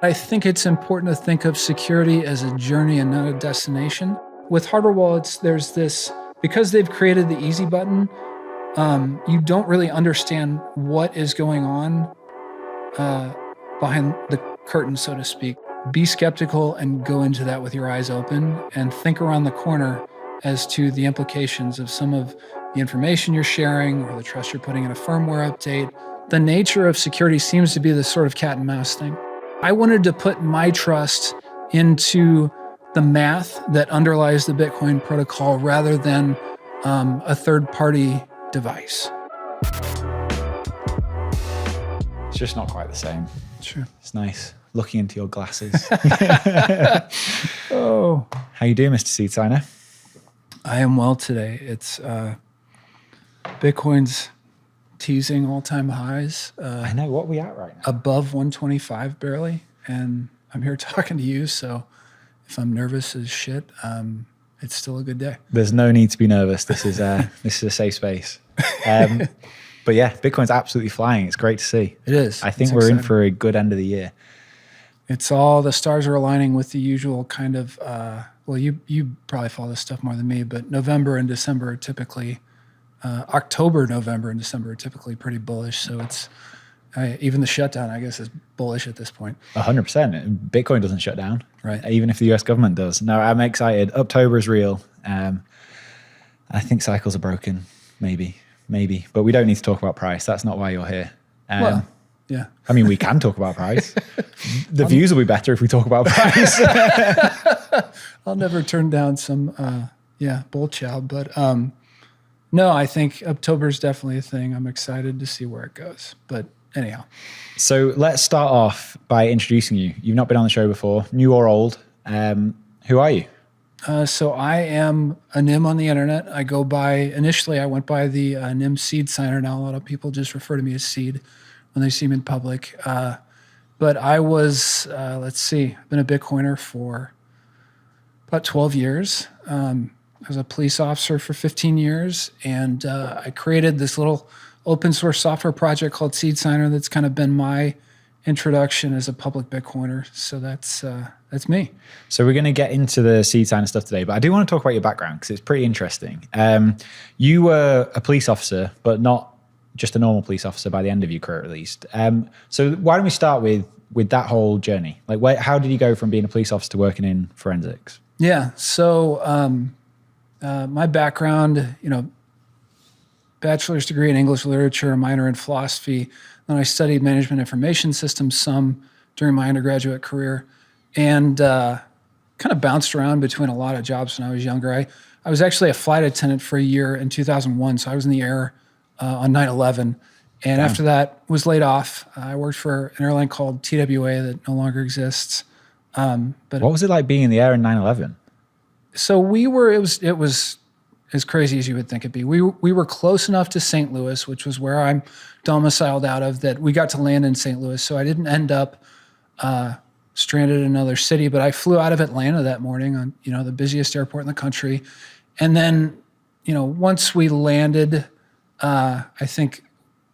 I think it's important to think of security as a journey and not a destination. With hardware wallets, there's this, because they've created the easy button, you don't really understand what is going on behind the curtain, so to speak. Be skeptical and go into that with your eyes open and think around the corner as to the implications of some of the information you're sharing or the trust you're putting in a firmware update. The nature of security seems to be this sort of cat and mouse thing. I wanted to put my trust into the math that underlies the Bitcoin protocol rather than a third-party device. It's just not quite the same. Sure. It's nice looking into your glasses. Oh. How you doing, Mr. SeedSigner? I am well today. It's Bitcoin's teasing all-time highs. I know. What are we at right now? Above 125 barely. And I'm here talking to you, so if I'm nervous as shit, it's still a good day. There's no need to be nervous. This is a safe space. But yeah, Bitcoin's absolutely flying. It's great to see. It is. I think we're in for a good end of the year. It's all, the stars are aligning with the usual kind of, well, you probably follow this stuff more than me, but November and December are typically, October, November, and December are typically pretty bullish. So it's, even the shutdown, I guess, is bullish at this point. 100%. Bitcoin doesn't shut down. Right. Even if the US government does. No, I'm excited. October is real. I think cycles are broken. Maybe. But we don't need to talk about price. That's not why you're here. Well, yeah. I mean, we can talk about price. The views will be better if we talk about price. I'll never turn down some, bull chow. But no, I think October is definitely a thing. I'm excited to see where it goes. But anyhow. So let's start off by introducing you. You've not been on the show before, new or old. Who are you? So I am a NIM on the internet. I go by, initially I went by the NIM SeedSigner. Now a lot of people just refer to me as Seed when they see me in public. But I was, let's see, I've been a Bitcoiner for about 12 years. I was a police officer for 15 years. And I created this little open source software project called SeedSigner that's kind of been my introduction as a public Bitcoiner. So that's me. So we're going to get into the SeedSigner stuff today, but I do want to talk about your background because it's pretty interesting. You were a police officer, but not just a normal police officer by the end of your career, at least. So why don't we start with that whole journey? Like, how did you go from being a police officer to working in forensics? Yeah. So my background, bachelor's degree in English literature, a minor in philosophy. Then I studied management information systems some during my undergraduate career, and kind of bounced around between a lot of jobs when I was younger. I was actually a flight attendant for a year in 2001, so I was in the air on 9/11. And after that, was laid off. I worked for an airline called TWA that no longer exists. But what was it like being in the air in 9/11? So it was as crazy as you would think it'd be. We were close enough to St. Louis, which was where I'm domiciled out of, that we got to land in St. Louis. So I didn't end up stranded in another city, but I flew out of Atlanta that morning on, the busiest airport in the country. And then, once we landed, I think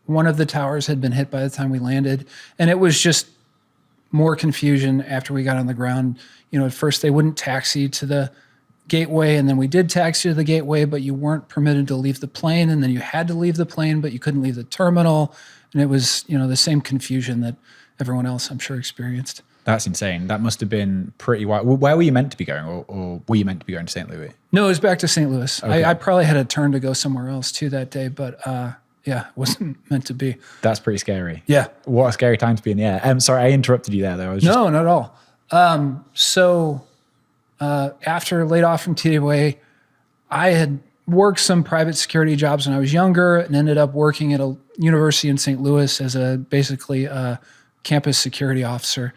one of the towers had been hit by the time we landed. And it was just more confusion after we got on the ground. At first they wouldn't taxi to the gateway, and then we did taxi to the gateway, but you weren't permitted to leave the plane, and then you had to leave the plane, but you couldn't leave the terminal. And it was, the same confusion that everyone else, I'm sure, experienced. That's insane. That must have been pretty wild. Where were you meant to be going, or were you meant to be going to St. Louis? No, it was back to St. Louis. Okay. I probably had a turn to go somewhere else too that day, but it wasn't meant to be. That's pretty scary. Yeah. What a scary time to be in the air. I'm sorry, I interrupted you there, though. No, not at all. After laid off from TWA, I had worked some private security jobs when I was younger and ended up working at a university in St. Louis as basically a campus security officer.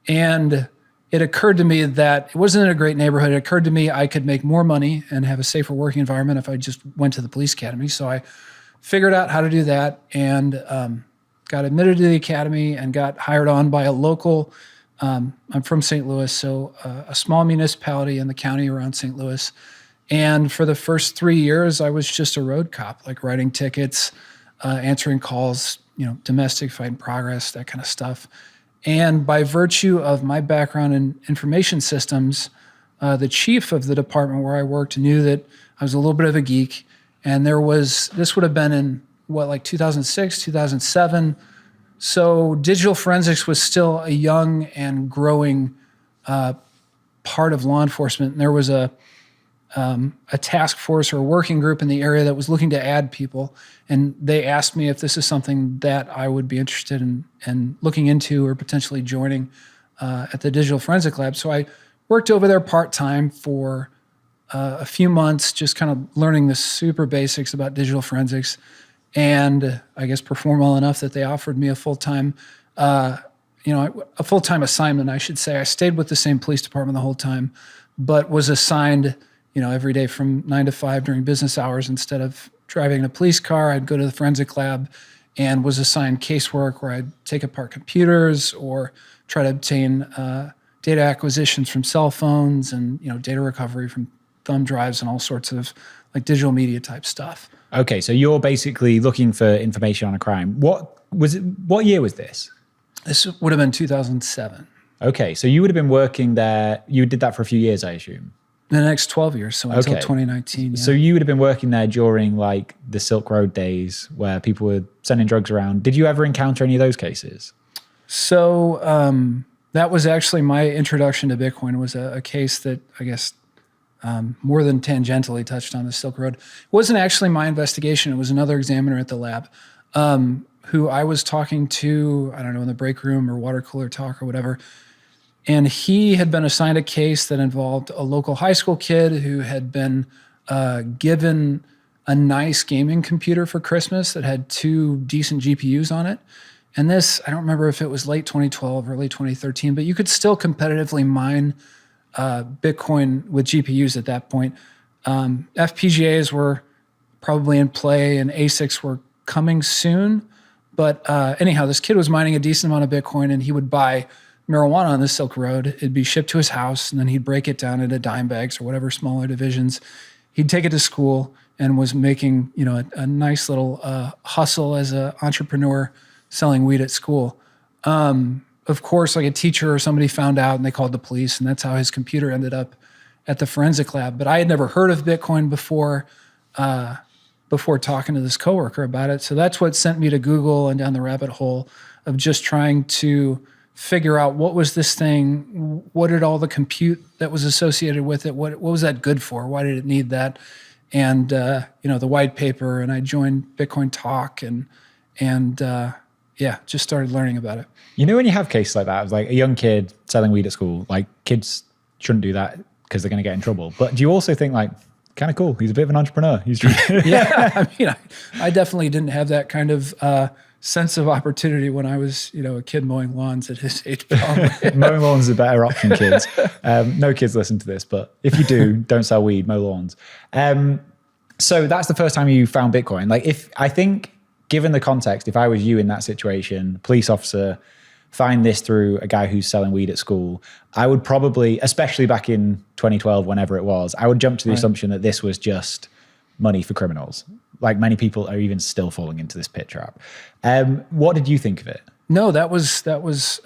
And it occurred to me that it wasn't in a great neighborhood. It occurred to me I could make more money and have a safer working environment if I just went to the police academy. So I figured out how to do that and got admitted to the academy and got hired on by a local, I'm from St. Louis, so a small municipality in the county around St. Louis. And for the first 3 years, I was just a road cop, like writing tickets, answering calls, domestic fight in progress, that kind of stuff. And by virtue of my background in information systems, the chief of the department where I worked knew that I was a little bit of a geek. And this would have been in like 2006, 2007. So digital forensics was still a young and growing part of law enforcement. And there was a task force or a working group in the area that was looking to add people. And they asked me if this is something that I would be interested in looking into or potentially joining at the Digital Forensic Lab. So I worked over there part-time for a few months, just kind of learning the super basics about digital forensics, and I guess performed well enough that they offered me a full-time assignment, I should say. I stayed with the same police department the whole time, but was assigned every day from 9 to 5 during business hours. Instead of driving a police car, I'd go to the forensic lab and was assigned casework where I'd take apart computers or try to obtain data acquisitions from cell phones and data recovery from thumb drives and all sorts of like digital media type stuff. Okay, so you're basically looking for information on a crime. What year was this? This would have been 2007. Okay, so you would have been working there. You did that for a few years, I assume. The next 12 years, so until 2019. Yeah. So you would have been working there during like the Silk Road days where people were sending drugs around. Did you ever encounter any of those cases? So that was actually my introduction to Bitcoin. It was a case that I guess more than tangentially touched on the Silk Road. It wasn't actually my investigation. It was another examiner at the lab who I was talking to, I don't know, in the break room or water cooler talk or whatever. And he had been assigned a case that involved a local high school kid who had been given a nice gaming computer for Christmas that had 2 decent GPUs on it. And this, I don't remember if it was late 2012, early 2013, but you could still competitively mine Bitcoin with GPUs at that point. FPGAs were probably in play and ASICs were coming soon. But anyhow, this kid was mining a decent amount of Bitcoin, and he would buy marijuana on the Silk Road. It'd be shipped to his house, and then he'd break it down into dime bags or whatever smaller divisions. He'd take it to school and was making a nice little hustle as an entrepreneur selling weed at school. Of course, like a teacher or somebody found out and they called the police, and that's how his computer ended up at the forensic lab. But I had never heard of Bitcoin before talking to this coworker about it. So that's what sent me to Google and down the rabbit hole of just trying to figure out what was this thing, what did all the compute that was associated with it, what was that good for, why did it need that, and the white paper, and I joined Bitcoin Talk and just started learning about it. When you have cases like that, it was like a young kid selling weed at school, like kids shouldn't do that because they're going to get in trouble. But do you also think like, kind of cool, he's a bit of an entrepreneur. Yeah, I definitely didn't have that kind of sense of opportunity when I was, a kid mowing lawns at his age. Mowing lawns is a better option, kids. No kids listen to this, but if you do, don't sell weed, mow lawns. So that's the first time you found Bitcoin. Like I think given the context, if I was you in that situation, police officer, find this through a guy who's selling weed at school, I would probably, especially back in 2012, whenever it was, I would jump to the assumption that this was just money for criminals. Like many people are even still falling into this pit trap. What did you think of it? No, that was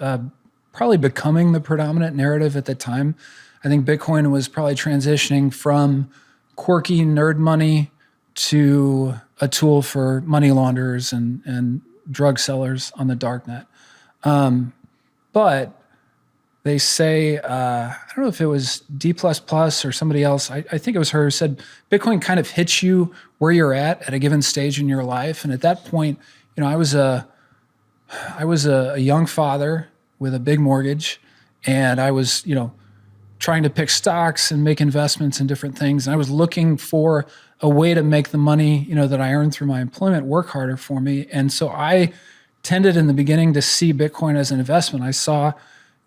probably becoming the predominant narrative at the time. I think Bitcoin was probably transitioning from quirky nerd money to a tool for money launderers and drug sellers on the darknet. But they say, I don't know if it was D++ or somebody else, I think it was her, who said Bitcoin kind of hits you where you're at a given stage in your life. And at that point, I was a young father with a big mortgage, and I was, trying to pick stocks and make investments in different things. And I was looking for a way to make the money, that I earned through my employment work harder for me. And so I tended in the beginning to see Bitcoin as an investment. I saw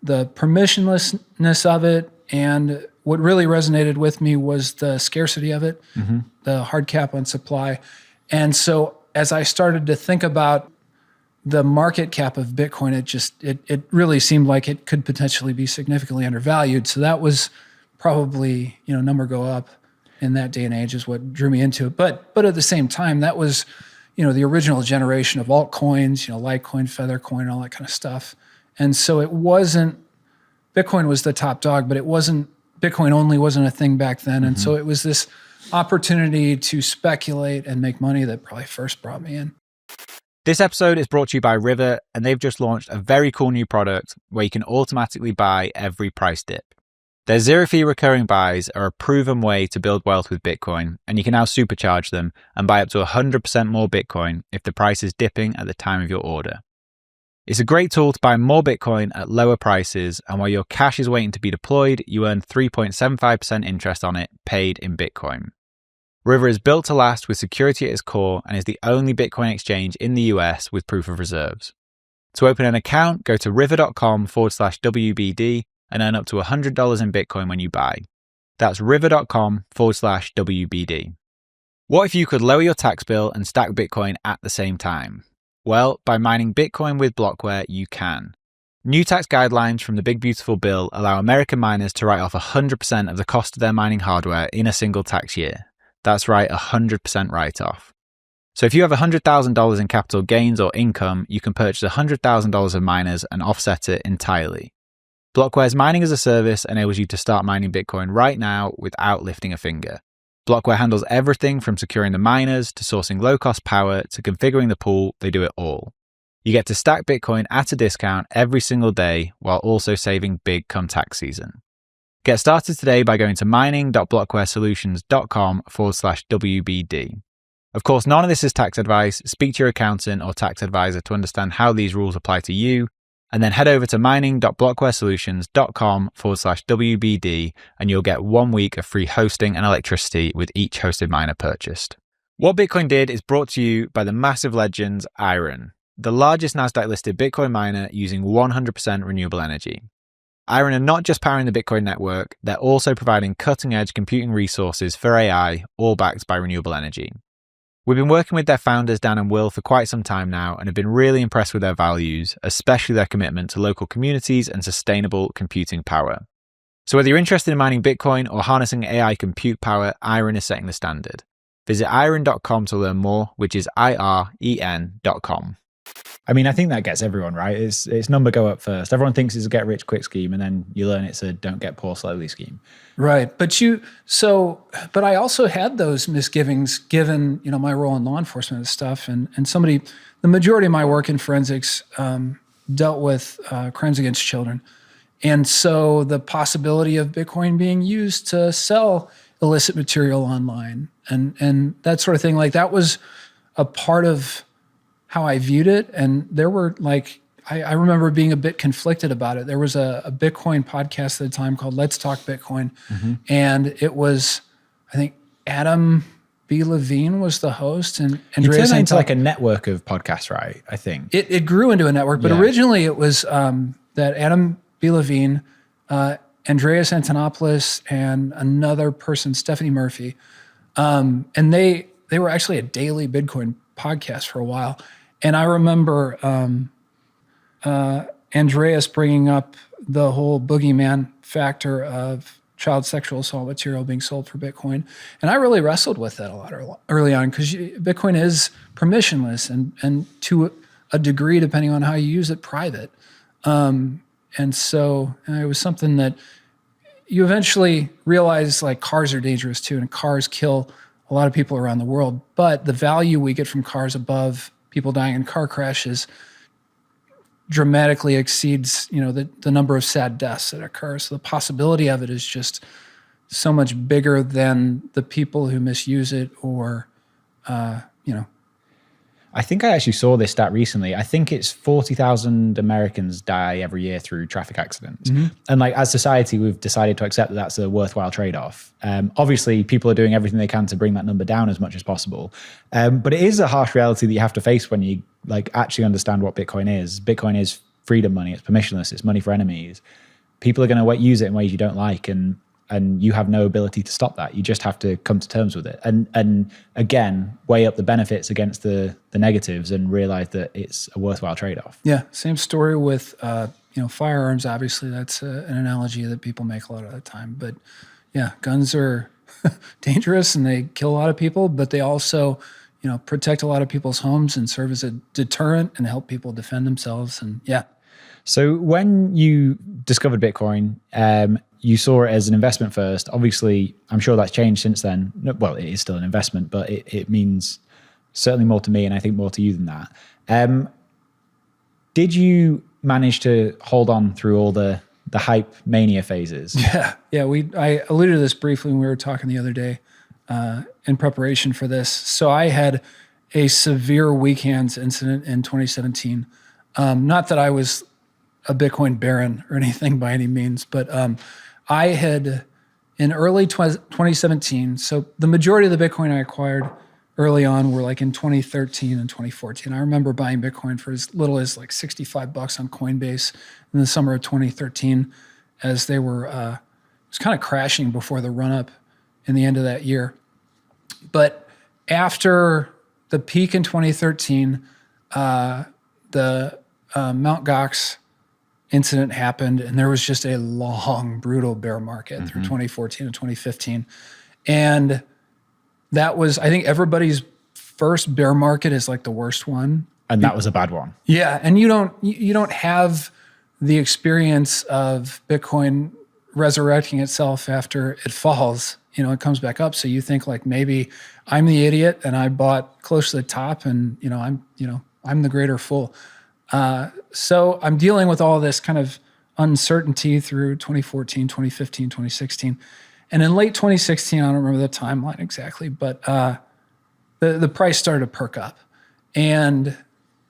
the permissionlessness of it, and what really resonated with me was the scarcity of it, the hard cap on supply. And so as I started to think about the market cap of Bitcoin, it really seemed like it could potentially be significantly undervalued. So that was probably, number go up in that day and age is what drew me into it. But at the same time, that was, the original generation of altcoins, Litecoin, Feathercoin, all that kind of stuff. And so it wasn't, Bitcoin was the top dog, but Bitcoin only wasn't a thing back then. And so it was this opportunity to speculate and make money that probably first brought me in. This episode is brought to you by River, and they've just launched a very cool new product where you can automatically buy every price dip. Their zero-fee recurring buys are a proven way to build wealth with Bitcoin, and you can now supercharge them and buy up to 100% more Bitcoin if the price is dipping at the time of your order. It's a great tool to buy more Bitcoin at lower prices, and while your cash is waiting to be deployed, you earn 3.75% interest on it paid in Bitcoin. River is built to last with security at its core and is the only Bitcoin exchange in the US with proof of reserves. To open an account, go to river.com/WBD and earn up to $100 in Bitcoin when you buy. That's river.com/WBD. What if you could lower your tax bill and stack Bitcoin at the same time? Well, by mining Bitcoin with Blockware, you can. New tax guidelines from the Big Beautiful Bill allow American miners to write off 100% of the cost of their mining hardware in a single tax year. That's right, 100% write-off. So if you have $100,000 in capital gains or income, you can purchase $100,000 of miners and offset it entirely. Blockware's mining as a service enables you to start mining Bitcoin right now without lifting a finger. Blockware handles everything from securing the miners to sourcing low-cost power to configuring the pool. They do it all. You get to stack Bitcoin at a discount every single day while also saving big come tax season. Get started today by going to mining.blockwaresolutions.com/WBD. Of course, none of this is tax advice. Speak to your accountant or tax advisor to understand how these rules apply to you. And then head over to mining.blockwaresolutions.com/WBD and you'll get 1 week of free hosting and electricity with each hosted miner purchased. What Bitcoin did is brought to you by the massive legends Iron, the largest NASDAQ-listed Bitcoin miner using 100% renewable energy. Iron are not just powering the Bitcoin network, they're also providing cutting-edge computing resources for AI, all backed by renewable energy. We've been working with their founders, Dan and Will, for quite some time now and have been really impressed with their values, especially their commitment to local communities and sustainable computing power. So whether you're interested in mining Bitcoin or harnessing AI compute power, Iron is setting the standard. Visit iron.com to learn more, which is IREN.com. I mean, I think that gets everyone, right? It's number go up first. Everyone thinks it's a get rich quick scheme, and then you learn it's a don't get poor slowly scheme. Right. But I also had those misgivings given, my role in law enforcement and stuff. And the majority of my work in forensics dealt with crimes against children. And so the possibility of Bitcoin being used to sell illicit material online and that sort of thing, like that was a part of how I viewed it. And there were I remember being a bit conflicted about it. There was a Bitcoin podcast at the time called Let's Talk Bitcoin. Mm-hmm. And it was, I think, Adam B. Levine was the host. And Andreas turned into like a network of podcasts, right? I think. It grew into a network, but originally it was that Adam B. Levine, Andreas Antonopoulos, and another person, Stephanie Murphy. And they were actually a daily Bitcoin podcast for a while. And I remember Andreas bringing up the whole boogeyman factor of child sexual assault material being sold for Bitcoin. And I really wrestled with that a lot early on because Bitcoin is permissionless and to a degree, depending on how you use it, private. And so it was something that you eventually realize like cars are dangerous too, and cars kill a lot of people around the world. But the value we get from cars above people dying in car crashes dramatically exceeds, the number of sad deaths that occur. So the possibility of it is just so much bigger than the people who misuse it or, I think I actually saw this stat recently. I think it's 40,000 Americans die every year through traffic accidents. Mm-hmm. And as society, we've decided to accept that that's a worthwhile trade-off. Obviously, people are doing everything they can to bring that number down as much as possible. But it is a harsh reality that you have to face when you actually understand what Bitcoin is. Bitcoin is freedom money. It's permissionless. It's money for enemies. People are going to use it in ways you don't like. And you have no ability to stop that. You just have to come to terms with it. And again, weigh up the benefits against the negatives and realize that it's a worthwhile trade-off. Yeah, same story with firearms. Obviously, that's an analogy that people make a lot of the time. But yeah, guns are dangerous and they kill a lot of people, but they also protect a lot of people's homes and serve as a deterrent and help people defend themselves. And yeah. So when you discovered Bitcoin, you saw it as an investment first. Obviously, I'm sure that's changed since then. Well, it is still an investment, but it means certainly more to me, and I think more to you than that. Did you manage to hold on through all the hype mania phases? Yeah. I alluded to this briefly when we were talking the other day in preparation for this. So I had a severe weak hands incident in 2017. Not that I was a Bitcoin baron or anything by any means, but I had in early 2017. So the majority of the Bitcoin I acquired early on were like in 2013 and 2014. I remember buying Bitcoin for as little as like $65 on Coinbase in the summer of 2013 as they were, it was kind of crashing before the run up in the end of that year. But after the peak in 2013, the Mt. Gox incident happened, and there was just a long, brutal bear market through 2014 and 2015. And that was, I think everybody's first bear market is like the worst one. And that was a bad one. Yeah. And you don't have the experience of Bitcoin resurrecting itself after it falls. It comes back up. So you think like maybe I'm the idiot and I bought close to the top and I'm the greater fool. So I'm dealing with all this kind of uncertainty through 2014, 2015, 2016. And in late 2016, I don't remember the timeline exactly, but the price started to perk up. And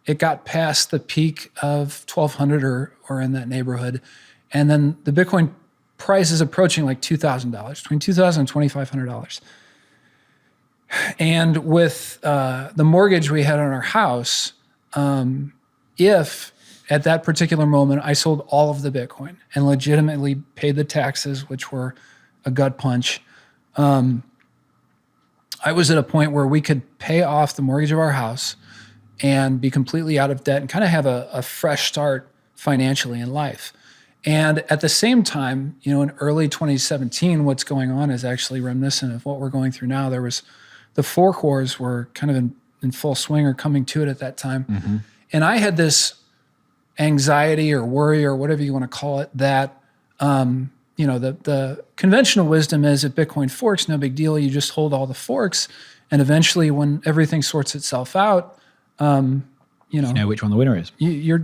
it got past the peak of 1,200 or in that neighborhood. And then the Bitcoin price is approaching like $2,000, between $2,000 and $2,500. And with the mortgage we had on our house, if at that particular moment I sold all of the Bitcoin and legitimately paid the taxes, which were a gut punch, I was at a point where we could pay off the mortgage of our house and be completely out of debt and kind of have a fresh start financially in life. And at the same time, in early 2017, what's going on is actually reminiscent of what we're going through now. There was the fork wars were kind of in full swing or coming to it at that time. And I had this anxiety or worry or whatever you want to call it that, the conventional wisdom is if Bitcoin forks, no big deal. You just hold all the forks. And eventually when everything sorts itself out, you know which one the winner is. You're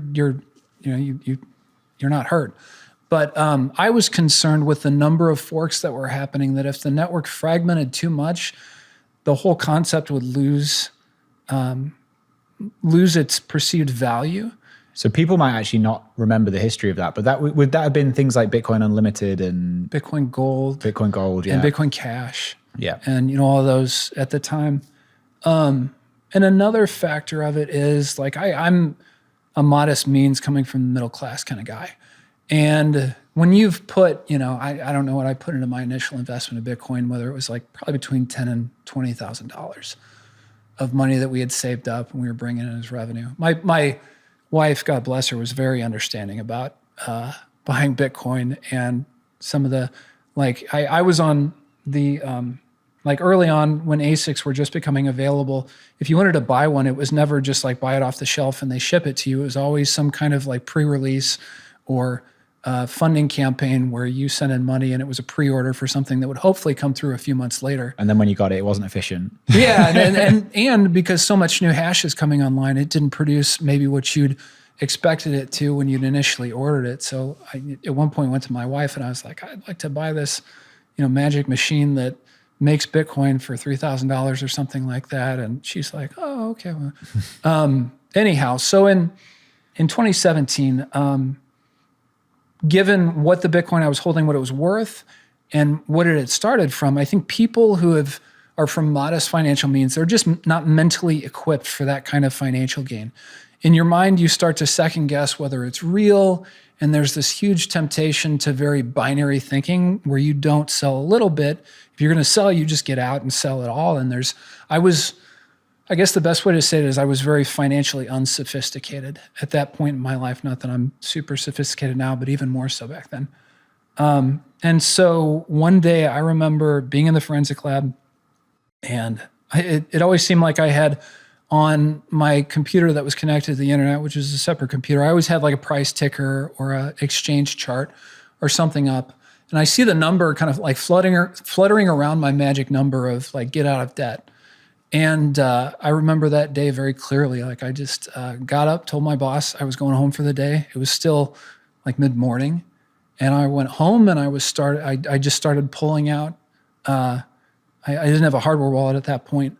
not hurt. But I was concerned with the number of forks that were happening, that if the network fragmented too much, the whole concept would lose its perceived value. So people might actually not remember the history of that, but would that have been things like Bitcoin Unlimited and Bitcoin Gold, yeah, and Bitcoin Cash, yeah, and all those at the time. And another factor of it is like I'm a modest means coming from the middle class kind of guy, and when you've put, I don't know what I put into my initial investment of Bitcoin, whether it was like probably between $10,000 and $20,000 of money that we had saved up and we were bringing in as revenue. My wife, God bless her, was very understanding about buying Bitcoin and some of the, I was on the, early on when ASICs were just becoming available, if you wanted to buy one, it was never just like buy it off the shelf and they ship it to you. It was always some kind of like pre-release or funding campaign where you sent in money and it was a pre-order for something that would hopefully come through a few months later. And then when you got it, it wasn't efficient. Yeah, and because so much new hash is coming online, it didn't produce maybe what you'd expected it to when you'd initially ordered it. So I, at one point, went to my wife and I was like, I'd like to buy this, magic machine that makes Bitcoin for $3,000 or something like that. And she's like, oh, okay. Well. Anyhow, so in 2017. Given what the Bitcoin I was holding, what it was worth, and what it had started from, I think people who are from modest financial means, they're just not mentally equipped for that kind of financial gain. In your mind, you start to second guess whether it's real, and there's this huge temptation to very binary thinking where you don't sell a little bit. If you're going to sell, you just get out and sell it all. And I guess the best way to say it is I was very financially unsophisticated at that point in my life. Not that I'm super sophisticated now, but even more so back then. And so one day I remember being in the forensic lab, and it always seemed like I had on my computer that was connected to the internet, which is a separate computer, I always had like a price ticker or a exchange chart or something up. And I see the number kind of like fluttering around my magic number of like get out of debt. And I remember that day very clearly. Like I just got up, told my boss I was going home for the day. It was still like mid-morning. And I went home and I just started pulling out. I didn't have a hardware wallet at that point.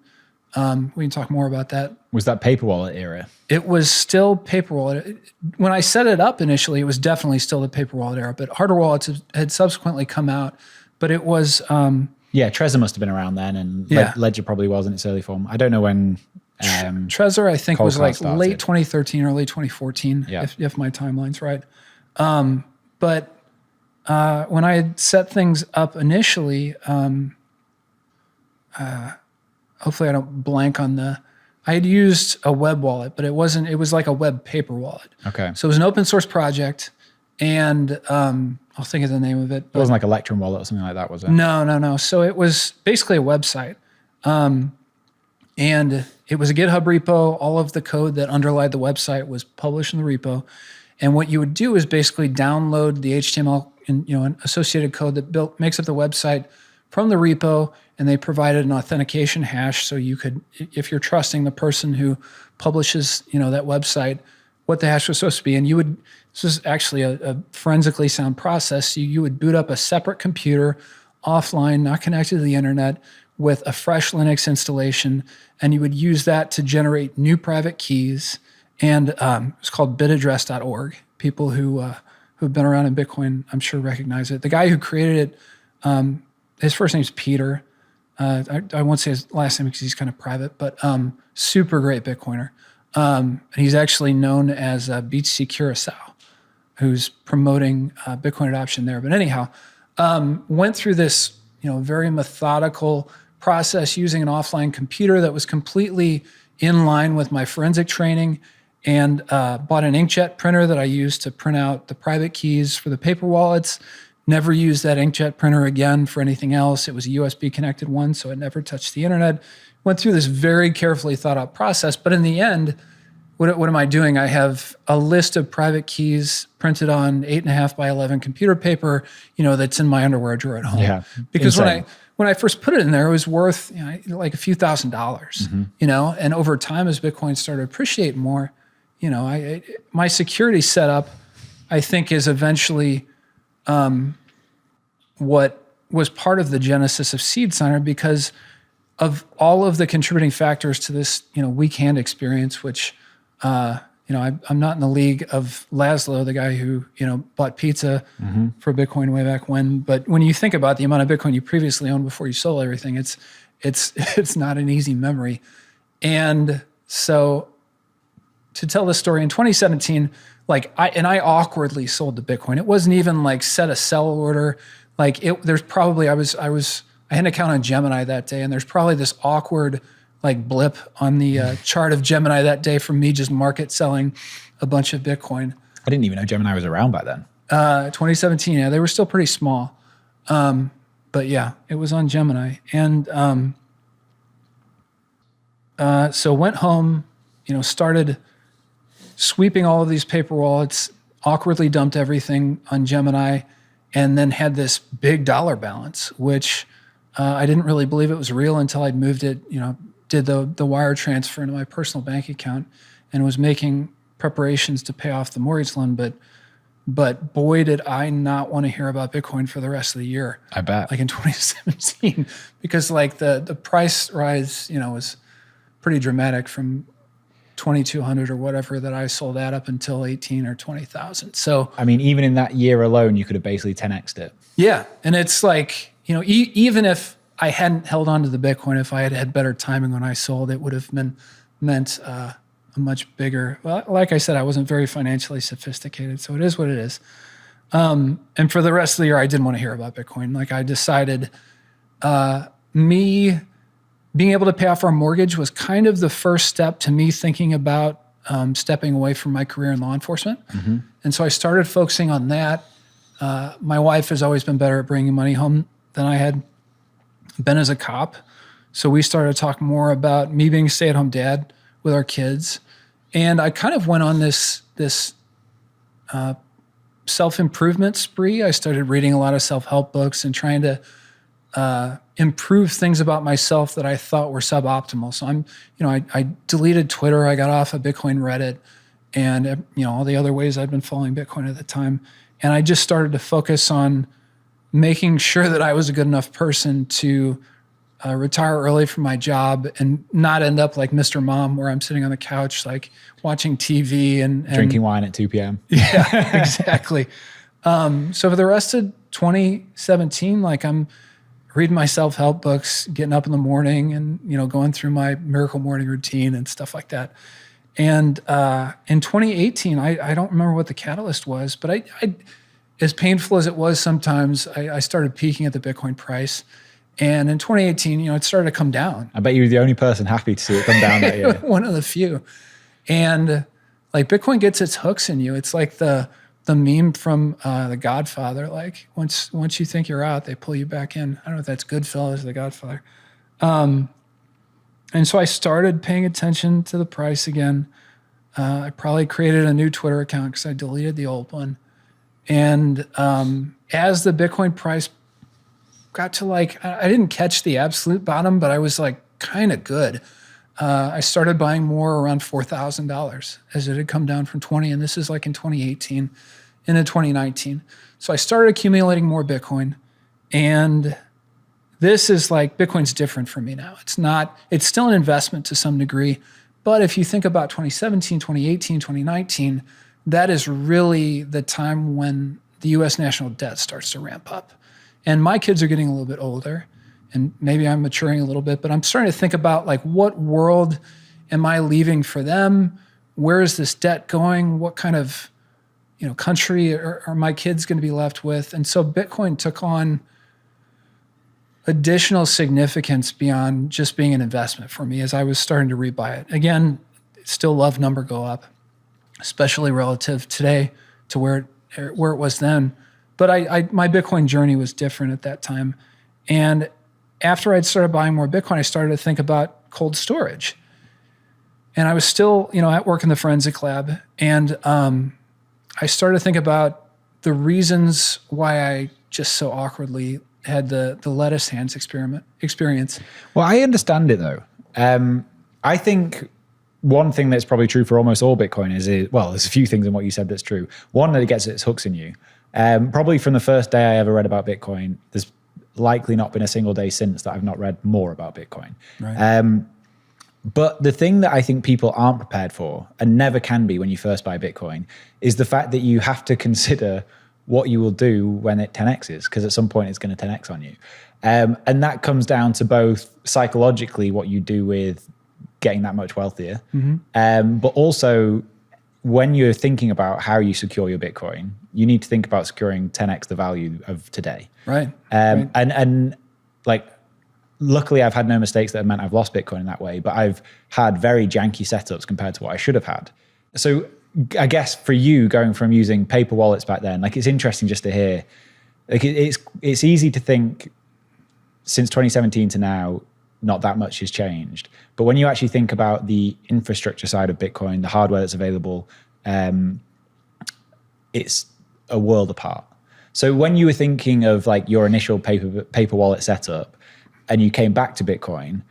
We can talk more about that. Was that paper wallet era? It was still paper wallet. When I set it up initially, it was definitely still the paper wallet era, but hardware wallets had subsequently come out. But it was... yeah, Trezor must have been around then, and Ledger probably was in its early form. I don't know when... Trezor, I think, was like started. late 2013, early 2014, if my timeline's right. But when I had set things up initially... hopefully I don't blank on I had used a web wallet, but it was like a web paper wallet. Okay. So it was an open source project, and I'll think of the name of it. It wasn't like Electrum wallet or something like that, was it? No. So it was basically a website. And it was a GitHub repo. All of the code that underlied the website was published in the repo. And what you would do is basically download the HTML and associated code that makes up the website from the repo, and they provided an authentication hash so you could, if you're trusting the person who publishes, that website, what the hash was supposed to be. And this was actually a forensically sound process. You would boot up a separate computer offline, not connected to the internet, with a fresh Linux installation, and you would use that to generate new private keys. And it's called bitaddress.org. People who've been around in Bitcoin, I'm sure, recognize it. The guy who created it, his first name's Peter. I won't say his last name because he's kind of private, but super great Bitcoiner. And he's actually known as BTC Curacao, who's promoting Bitcoin adoption there. But anyhow, went through this very methodical process using an offline computer that was completely in line with my forensic training, and bought an inkjet printer that I used to print out the private keys for the paper wallets. Never used that inkjet printer again for anything else. It was a USB connected one, so it never touched the internet. Went through this very carefully thought out process, but in the end, what am I doing? I have a list of private keys printed on 8.5 by 11 computer paper, that's in my underwear drawer at home. Yeah, because insane. when I first put it in there, it was worth like a few $1,000s, and over time as Bitcoin started to appreciate more, my security setup, I think, is eventually what was part of the genesis of SeedSigner, because of all of the contributing factors to this, weak hand experience, which, I'm not in the league of Laszlo, the guy who, bought pizza for Bitcoin way back when. But when you think about the amount of Bitcoin you previously owned before you sold everything, it's not an easy memory. And so to tell this story in 2017, I awkwardly sold the Bitcoin. It wasn't even like set a sell order. There's probably, I had an account on Gemini that day, and there's probably this awkward blip on the chart of Gemini that day from me just market selling a bunch of Bitcoin. I didn't even know Gemini was around by then. 2017, yeah, they were still pretty small. But yeah, it was on Gemini. And so went home, started sweeping all of these paper wallets, awkwardly dumped everything on Gemini, and then had this big dollar balance, which I didn't really believe it was real until I'd moved it, did the wire transfer into my personal bank account and was making preparations to pay off the mortgage loan. But boy, did I not want to hear about Bitcoin for the rest of the year. I bet. In 2017, because the price rise, was pretty dramatic from 2,200 or whatever that I sold at up until 18 or 20,000. So, even in that year alone, you could have basically 10x'd it. Yeah. And it's even if I hadn't held on to the Bitcoin, if I had had better timing when I sold, it would have meant a much bigger, well, like I said, I wasn't very financially sophisticated, so it is what it is. And for the rest of the year, I didn't want to hear about Bitcoin. I decided me being able to pay off our mortgage was kind of the first step to me thinking about stepping away from my career in law enforcement. And so I started focusing on that. My wife has always been better at bringing money home than I had been as a cop. So we started talking more about me being a stay-at-home dad, with our kids. And I kind of went on this self-improvement spree. I started reading a lot of self-help books and trying to improve things about myself that I thought were suboptimal. So I deleted Twitter. I got off of Bitcoin Reddit and, all the other ways I'd been following Bitcoin at the time. And I just started to focus on making sure that I was a good enough person to retire early from my job and not end up like Mr. Mom, where I'm sitting on the couch, like watching TV and drinking wine at 2 p.m. Yeah, exactly. So for the rest of 2017, like I'm reading my self-help books, getting up in the morning and, going through my miracle morning routine and stuff like that. And in 2018, I don't remember what the catalyst was, but I as painful as it was sometimes, I started peaking at the Bitcoin price. And in 2018, it started to come down. I bet you were the only person happy to see it come down that year. One of the few. And like Bitcoin gets its hooks in you. It's like the meme from The Godfather. Like once you think you're out, they pull you back in. I don't know if that's Goodfellas or The Godfather. And so I started paying attention to the price again. I probably created a new Twitter account because I deleted the old one. And as the Bitcoin price got to I didn't catch the absolute bottom, but I was like kind of good. I started buying more around $4,000 as it had come down from 20. And this is like in 2018 and in 2019. So I started accumulating more Bitcoin. And this is like, Bitcoin's different for me now. It's still an investment to some degree. But if you think about 2017, 2018, 2019, that is really the time when the US national debt starts to ramp up. And my kids are getting a little bit older, and maybe I'm maturing a little bit, but I'm starting to think about like, what world am I leaving for them? Where is this debt going? What kind of, country are my kids going to be left with? And so Bitcoin took on additional significance beyond just being an investment for me as I was starting to rebuy it. Again, still love number go up, especially relative today to where it was then. But my Bitcoin journey was different at that time. And after I'd started buying more Bitcoin, I started to think about cold storage. And I was still, at work in the forensic lab. And I started to think about the reasons why I just so awkwardly had the lettuce hands experience. Well, I understand it though. I think one thing that's probably true for almost all Bitcoin is there's a few things in what you said that's true. One, that it gets its hooks in you. Probably from the first day I ever read about Bitcoin, there's likely not been a single day since that I've not read more about Bitcoin. Right. But the thing that I think people aren't prepared for, and never can be when you first buy Bitcoin, is the fact that you have to consider what you will do when it 10x's, because at some point it's going to 10x on you. And that comes down to both psychologically what you do with getting that much wealthier, but also when you're thinking about how you secure your Bitcoin, you need to think about securing 10x the value of today. Right. And like, luckily I've had no mistakes that have meant I've lost Bitcoin in that way, but I've had very janky setups compared to what I should have had. So I guess for you, going from using paper wallets back then, like, it's interesting just to hear, like, it's easy to think since 2017 to now, not that much has changed. But when you actually think about the infrastructure side of Bitcoin, the hardware that's available, it's a world apart. So when you were thinking of like your initial paper wallet setup and you came back to Bitcoin,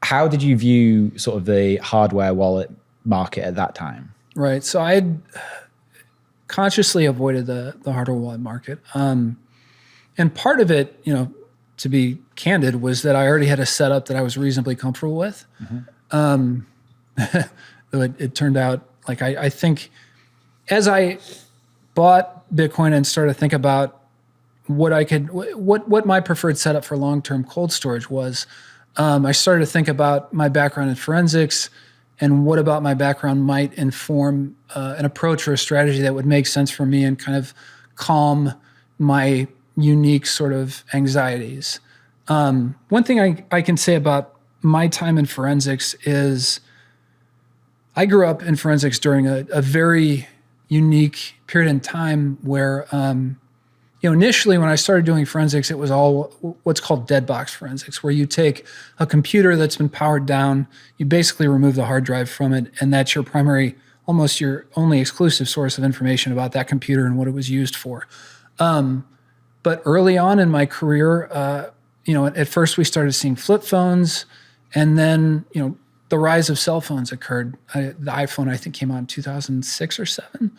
how did you view sort of the hardware wallet market at that time? Right. So I had consciously avoided the hardware wallet market. And part of it, to be candid, was that I already had a setup that I was reasonably comfortable with. It turned out, like, I think as I bought Bitcoin and started to think about what my preferred setup for long-term cold storage was, I started to think about my background in forensics and what about my background might inform an approach or a strategy that would make sense for me and kind of calm my unique sort of anxieties. One thing I can say about my time in forensics is I grew up in forensics during a very unique period in time where initially when I started doing forensics, it was all what's called dead box forensics, where you take a computer that's been powered down, you basically remove the hard drive from it, and that's your primary, almost your only exclusive source of information about that computer and what it was used for. But early on in my career, at first we started seeing flip phones, and then, the rise of cell phones occurred. The iPhone, I think, came out in 2006 or 7.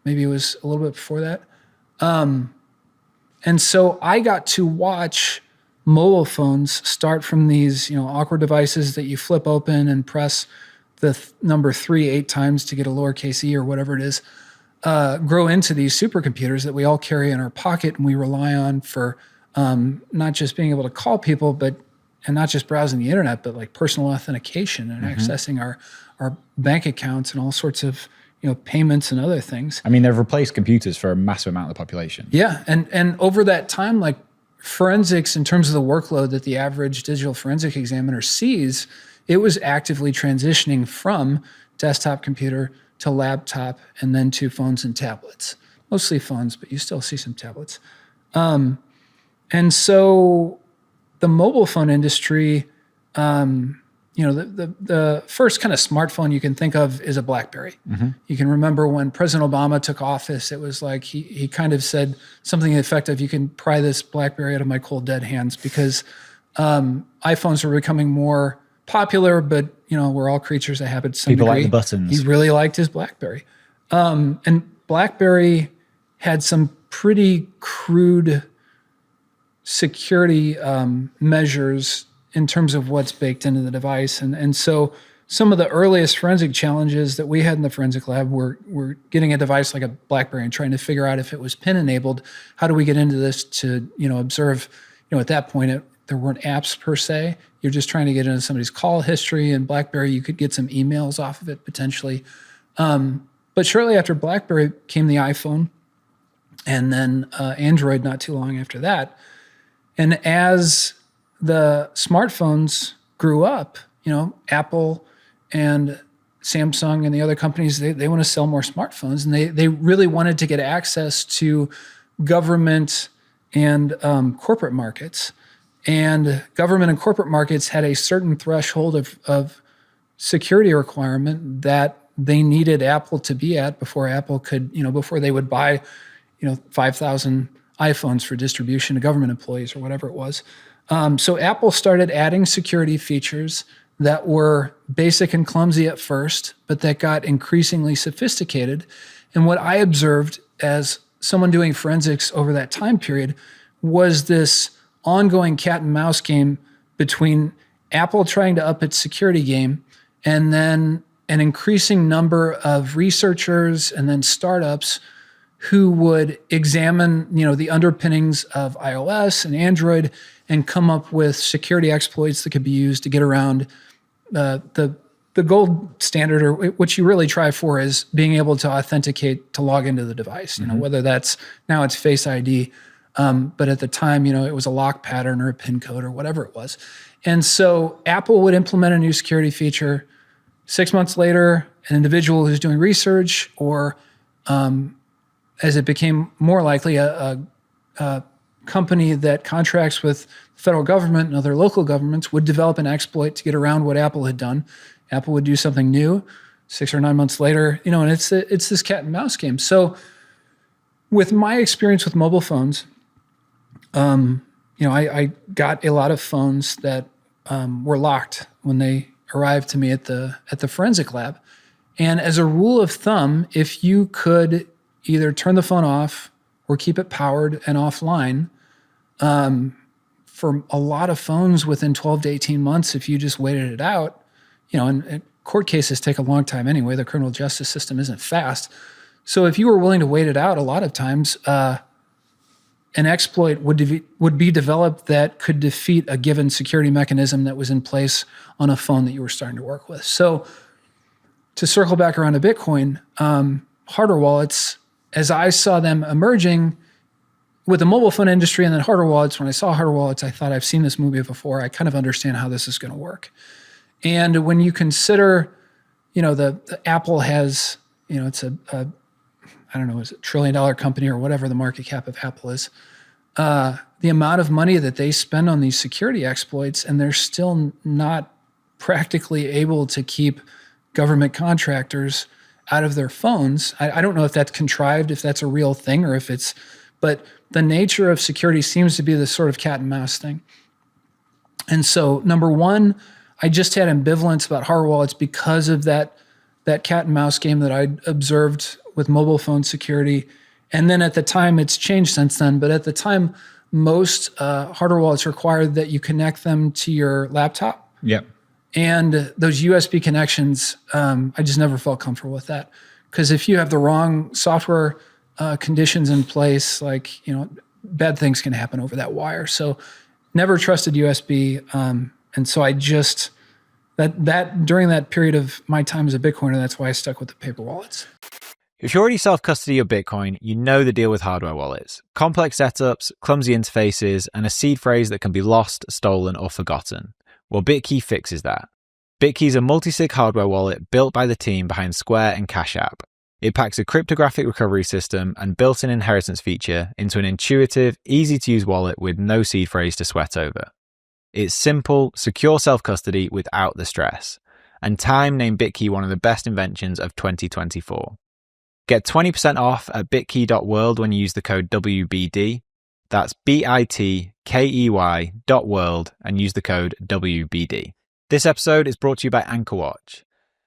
Maybe it was a little bit before that. And so I got to watch mobile phones start from these, awkward devices that you flip open and press the number 3 8 times to get a lowercase e or whatever it is, grow into these supercomputers that we all carry in our pocket and we rely on for not just being able to call people, and not just browsing the internet, but like personal authentication and accessing our bank accounts and all sorts of payments and other things. I mean, they've replaced computers for a massive amount of the population. Yeah, and over that time, like forensics, in terms of the workload that the average digital forensic examiner sees, it was actively transitioning from desktop computer to laptop and then to phones and tablets. Mostly phones, but you still see some tablets. And so the mobile phone industry, the first kind of smartphone you can think of is a BlackBerry. You can remember when President Obama took office, it was like he kind of said something effective, you can pry this BlackBerry out of my cold dead hands, because iPhones were becoming more popular, but we're all creatures of habit to some People degree. like the buttons. He really liked his BlackBerry. And BlackBerry had some pretty crude security measures in terms of what's baked into the device. And so some of the earliest forensic challenges that we had in the forensic lab were getting a device like a BlackBerry and trying to figure out if it was PIN enabled. How do we get into this to, observe, at that point, there weren't apps per se. You're just trying to get into somebody's call history. And BlackBerry, you could get some emails off of it potentially. But shortly after BlackBerry came the iPhone, and then Android not too long after that. And as the smartphones grew up, Apple and Samsung and the other companies, they want to sell more smartphones, and they really wanted to get access to government and corporate markets. And government and corporate markets had a certain threshold of security requirement that they needed Apple to be at before Apple could, before they would buy, 5,000 iPhones for distribution to government employees or whatever it was. So Apple started adding security features that were basic and clumsy at first, but that got increasingly sophisticated. And what I observed as someone doing forensics over that time period was this ongoing cat and mouse game between Apple trying to up its security game and then an increasing number of researchers and then startups who would examine, the underpinnings of iOS and Android and come up with security exploits that could be used to get around the gold standard, or what you really try for is being able to authenticate to log into the device. Whether that's now it's Face ID, but at the time, it was a lock pattern or a PIN code or whatever it was. And so Apple would implement a new security feature. 6 months later, an individual who's doing research, or as it became more likely, a company that contracts with the federal government and other local governments would develop an exploit to get around what Apple had done. Apple would do something new 6 or 9 months later, and it's this cat and mouse game. So with my experience with mobile phones, I got a lot of phones that were locked when they arrived to me at the forensic lab. And as a rule of thumb, if you could either turn the phone off or keep it powered and offline, for a lot of phones within 12 to 18 months, if you just waited it out, and court cases take a long time anyway, the criminal justice system isn't fast. So if you were willing to wait it out, a lot of times an exploit would be developed that could defeat a given security mechanism that was in place on a phone that you were starting to work with. So to circle back around to Bitcoin, hardware wallets, as I saw them emerging with the mobile phone industry and then hardware wallets, when I saw hardware wallets, I thought, I've seen this movie before. I kind of understand how this is going to work. And when you consider, the Apple has, it's I I don't know, is it $1 trillion company or whatever the market cap of Apple is, the amount of money that they spend on these security exploits, and they're still not practically able to keep government contractors out of their phones. I don't know if that's contrived, if that's a real thing, or if it's, but the nature of security seems to be this sort of cat and mouse thing. And so, number one, I just had ambivalence about hardware wallets because of that cat and mouse game that I observed with mobile phone security. And then at the time, it's changed since then, but at the time, most hardware wallets required that you connect them to your laptop. Yep. And those USB connections, I just never felt comfortable with that. Because if you have the wrong software conditions in place, like, bad things can happen over that wire. So never trusted USB. And so I just, that during that period of my time as a Bitcoiner, that's why I stuck with the paper wallets. If you already self-custody your Bitcoin, you know the deal with hardware wallets. Complex setups, clumsy interfaces, and a seed phrase that can be lost, stolen, or forgotten. Well, Bitkey fixes that. Bitkey is a multi-sig hardware wallet built by the team behind Square and Cash App. It packs a cryptographic recovery system and built-in inheritance feature into an intuitive, easy-to-use wallet with no seed phrase to sweat over. It's simple, secure self-custody without the stress. And Time named Bitkey one of the best inventions of 2024. Get 20% off at bitkey.world when you use the code WBD. That's bitkey.world and use the code WBD. This episode is brought to you by AnchorWatch.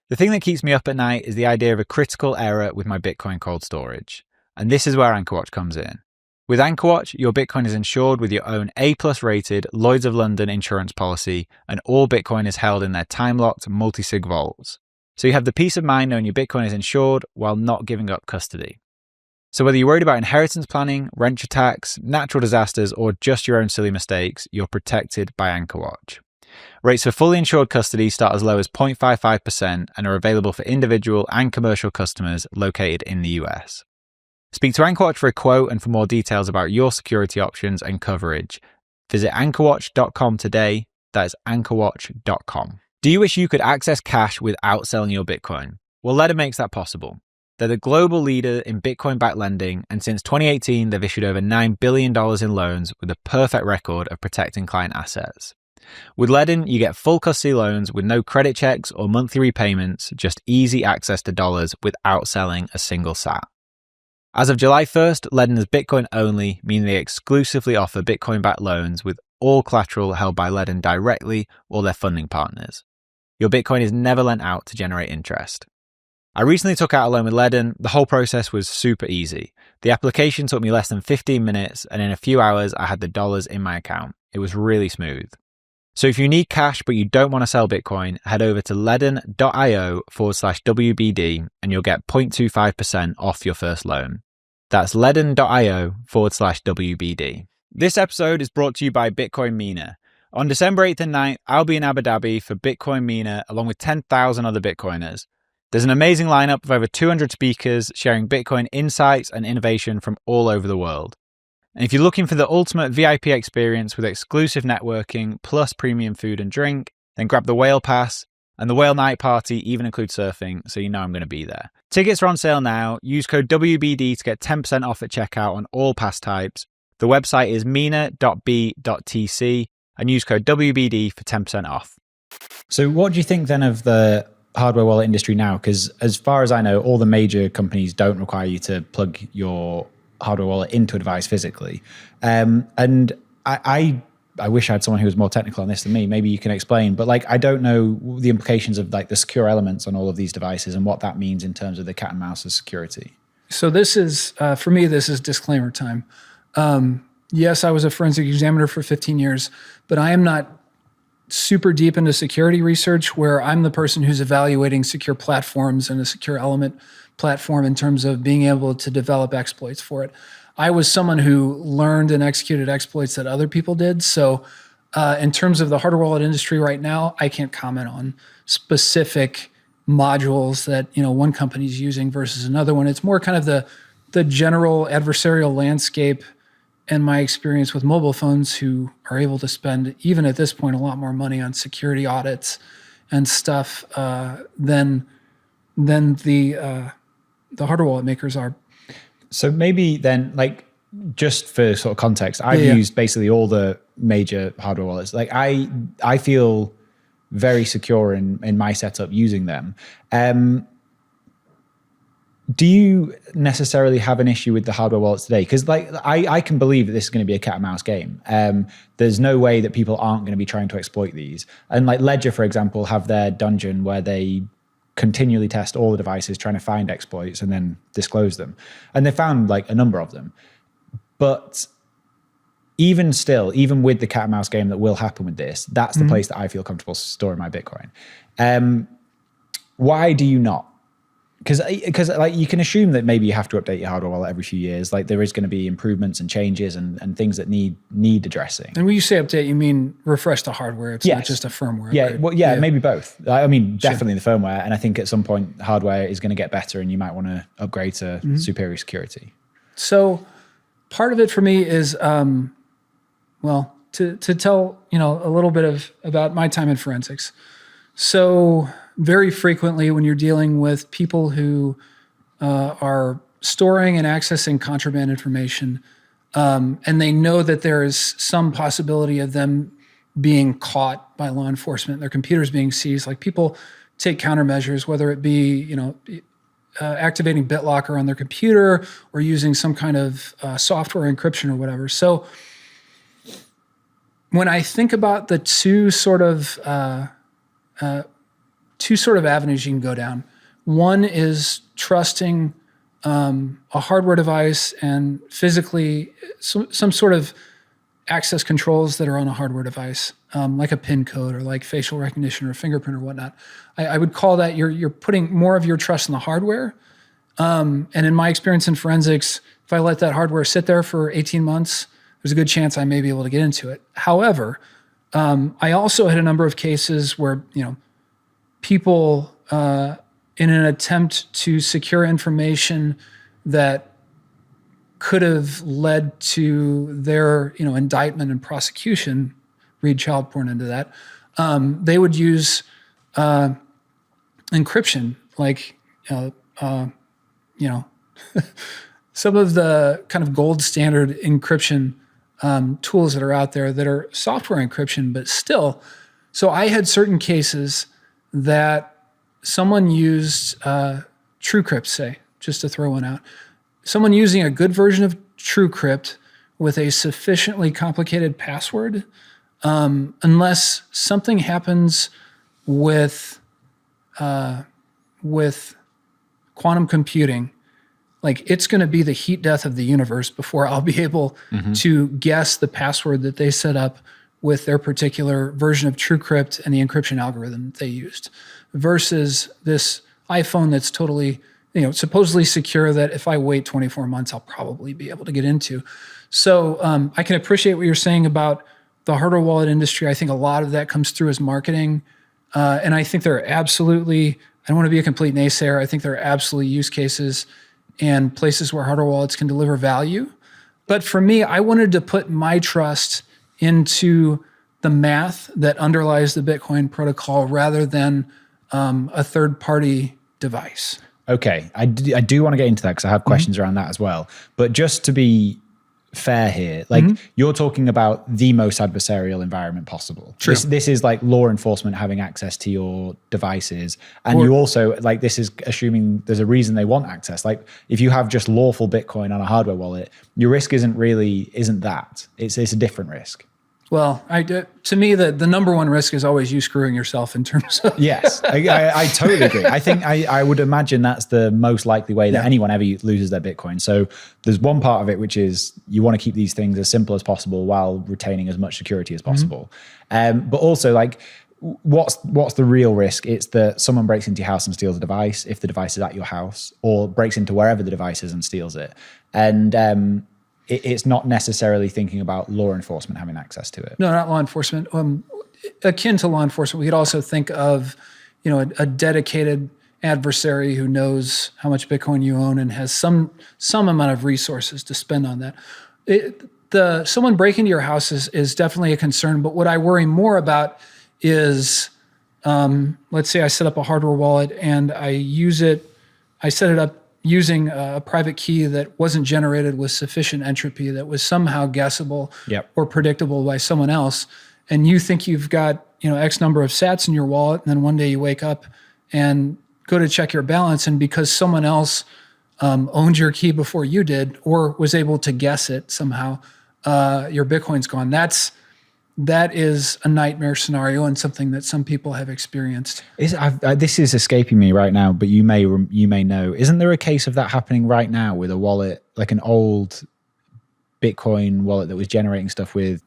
The thing that keeps me up at night is the idea of a critical error with my Bitcoin cold storage. And this is where AnchorWatch comes in. With AnchorWatch, your Bitcoin is insured with your own A+ rated Lloyd's of London insurance policy, and all Bitcoin is held in their time-locked multi-sig vaults. So you have the peace of mind knowing your Bitcoin is insured while not giving up custody. So whether you're worried about inheritance planning, wrench attacks, natural disasters, or just your own silly mistakes, you're protected by AnchorWatch. Rates for fully insured custody start as low as 0.55% and are available for individual and commercial customers located in the US. Speak to AnchorWatch for a quote and for more details about your security options and coverage. Visit anchorwatch.com today. That is anchorwatch.com. Do you wish you could access cash without selling your Bitcoin? Well, Ledden makes that possible. They're the global leader in Bitcoin-backed lending, and since 2018, they've issued over $9 billion in loans with a perfect record of protecting client assets. With Ledden, you get full custody loans with no credit checks or monthly repayments, just easy access to dollars without selling a single sat. As of July 1st, Ledden is Bitcoin only, meaning they exclusively offer Bitcoin-backed loans with all collateral held by Ledden directly or their funding partners. Your Bitcoin is never lent out to generate interest. I recently took out a loan with Ledden. The whole process was super easy. The application took me less than 15 minutes, and in a few hours, I had the dollars in my account. It was really smooth. So if you need cash but you don't want to sell Bitcoin, head over to ledden.io/WBD and you'll get 0.25% off your first loan. That's ledden.io/WBD. This episode is brought to you by Bitcoin Miner. On December 8th and 9th, I'll be in Abu Dhabi for Bitcoin Miner along with 10,000 other Bitcoiners. There's an amazing lineup of over 200 speakers sharing Bitcoin insights and innovation from all over the world. And if you're looking for the ultimate VIP experience with exclusive networking plus premium food and drink, then grab the Whale Pass. And the Whale Night Party even includes surfing, so you know I'm going to be there. Tickets are on sale now. Use code WBD to get 10% off at checkout on all pass types. The website is mina.b.tc and use code WBD for 10% off. So what do you think then of the hardware wallet industry now? Because as far as I know, all the major companies don't require you to plug your hardware wallet into a device physically. And I wish I had someone who was more technical on this than me. Maybe you can explain, but like, I don't know the implications of like the secure elements on all of these devices and what that means in terms of the cat and mouse of security. So this is, for me, this is disclaimer time. Yes, I was a forensic examiner for 15 years, but I am not super deep into security research where I'm the person who's evaluating secure platforms and a secure element platform in terms of being able to develop exploits for it. I was someone who learned and executed exploits that other people did. So in terms of the hardware wallet industry right now, I can't comment on specific modules that one company's using versus another one. It's more kind of the general adversarial landscape and my experience with mobile phones who are able to spend, even at this point, a lot more money on security audits and stuff than the hardware wallet makers are. So maybe then, like, just for sort of context, I've used basically all the major hardware wallets. Like I feel very secure in my setup using them. Do you necessarily have an issue with the hardware wallets today? Because like I can believe that this is going to be a cat and mouse game. There's no way that people aren't going to be trying to exploit these. And like Ledger, for example, have their dungeon where they continually test all the devices, trying to find exploits and then disclose them. And they found like a number of them. But even still, even with the cat and mouse game that will happen with this, that's the place that I feel comfortable storing my Bitcoin. Why do you not? Because like you can assume that maybe you have to update your hardware wallet every few years. Like there is going to be improvements and changes and things that need addressing. And when you say update, you mean refresh the hardware. It's not just a firmware. Yeah, upgrade. well, yeah, maybe both. I mean, definitely the firmware. And I think at some point hardware is going to get better and you might want to upgrade to superior security. So part of it for me is, well, to tell, a little bit about my time in forensics. So very frequently when you're dealing with people who are storing and accessing contraband information, and they know that there is some possibility of them being caught by law enforcement, their computers being seized, like people take countermeasures, whether it be, activating BitLocker on their computer or using some kind of software encryption or whatever. So when I think about the two sort of avenues you can go down, one is trusting a hardware device and physically some sort of access controls that are on a hardware device, like a PIN code or like facial recognition or fingerprint or whatnot. I would call that you're putting more of your trust in the hardware. And in my experience in forensics, if I let that hardware sit there for 18 months, there's a good chance I may be able to get into it. However, I also had a number of cases where, people in an attempt to secure information that could have led to their, indictment and prosecution, read child porn into that, they would use encryption, like, some of the kind of gold standard encryption tools that are out there that are software encryption, but still. So I had certain cases that someone used TrueCrypt, say, just to throw one out. Someone using a good version of TrueCrypt with a sufficiently complicated password, unless something happens with quantum computing, like it's going to be the heat death of the universe before I'll be able to guess the password that they set up with their particular version of TrueCrypt and the encryption algorithm they used, versus this iPhone that's totally, supposedly secure that if I wait 24 months, I'll probably be able to get into. So I can appreciate what you're saying about the hardware wallet industry. I think a lot of that comes through as marketing. And I think there are absolutely, I don't want to be a complete naysayer. I think there are absolutely use cases and places where hardware wallets can deliver value. But for me, I wanted to put my trust into the math that underlies the Bitcoin protocol rather than a third-party device. Okay, I do want to get into that because I have questions around that as well. But just to be fair here, like you're talking about the most adversarial environment possible. True. This is like law enforcement having access to your devices. And you also, like, this is assuming there's a reason they want access. Like if you have just lawful Bitcoin on a hardware wallet, your risk isn't that. It's a different risk. Well, to me, the number one risk is always you screwing yourself in terms of... Yes, I totally agree. I think I would imagine that's the most likely way that anyone ever loses their Bitcoin. So there's one part of it, which is you want to keep these things as simple as possible while retaining as much security as possible. But also, like, what's the real risk? It's that someone breaks into your house and steals a device, if the device is at your house, or breaks into wherever the device is and steals it. And it's not necessarily thinking about law enforcement having access to it. No, not law enforcement. Akin to law enforcement, we could also think of, a dedicated adversary who knows how much Bitcoin you own and has some amount of resources to spend on that. Someone breaking into your house is definitely a concern, but what I worry more about is, let's say I set up a hardware wallet and I use it, I set it up, using a private key that wasn't generated with sufficient entropy, that was somehow guessable Yep. or predictable by someone else, and you think you've got X number of sats in your wallet, and then one day you wake up and go to check your balance, and because someone else owned your key before you did or was able to guess it somehow, your Bitcoin's gone. That is a nightmare scenario and something that some people have experienced. This is escaping me right now, but you may know. Isn't there a case of that happening right now with a wallet, like an old Bitcoin wallet that was generating stuff with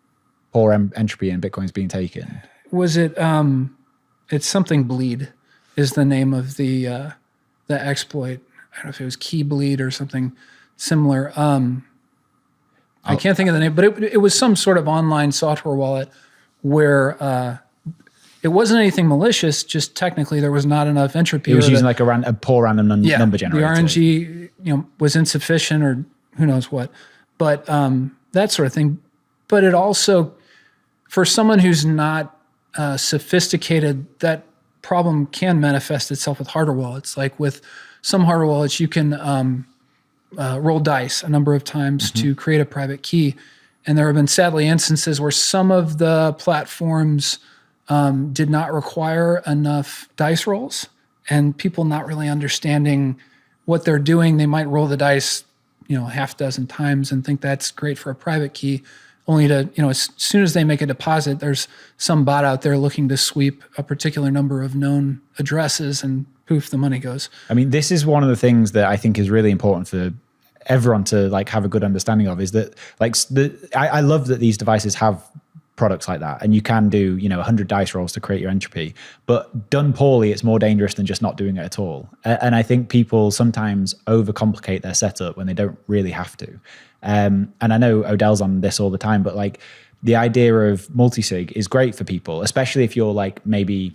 poor entropy and Bitcoin's being taken? Was it? It's something bleed is the name of the exploit. I don't know if it was key bleed or something similar. I can't think of the name, but it was some sort of online software wallet where it wasn't anything malicious. Just technically, there was not enough entropy. It was using like a poor random number generator. The RNG, was insufficient, or who knows what. But that sort of thing. But it also, for someone who's not sophisticated, that problem can manifest itself with hardware wallets. Like with some hardware wallets, you can roll dice a number of times to create a private key. And there have been sadly instances where some of the platforms did not require enough dice rolls, and people not really understanding what they're doing. They might roll the dice, half dozen times and think that's great for a private key, only to, as soon as they make a deposit, there's some bot out there looking to sweep a particular number of known addresses, and poof, the money goes. I mean, this is one of the things that I think is really important for everyone to like have a good understanding of, is that like I love that these devices have products like that, and you can do 100 dice rolls to create your entropy, but done poorly it's more dangerous than just not doing it at all. And I think people sometimes overcomplicate their setup when they don't really have to. And I know Odell's on this all the time, but like the idea of multi-sig is great for people, especially if you're like maybe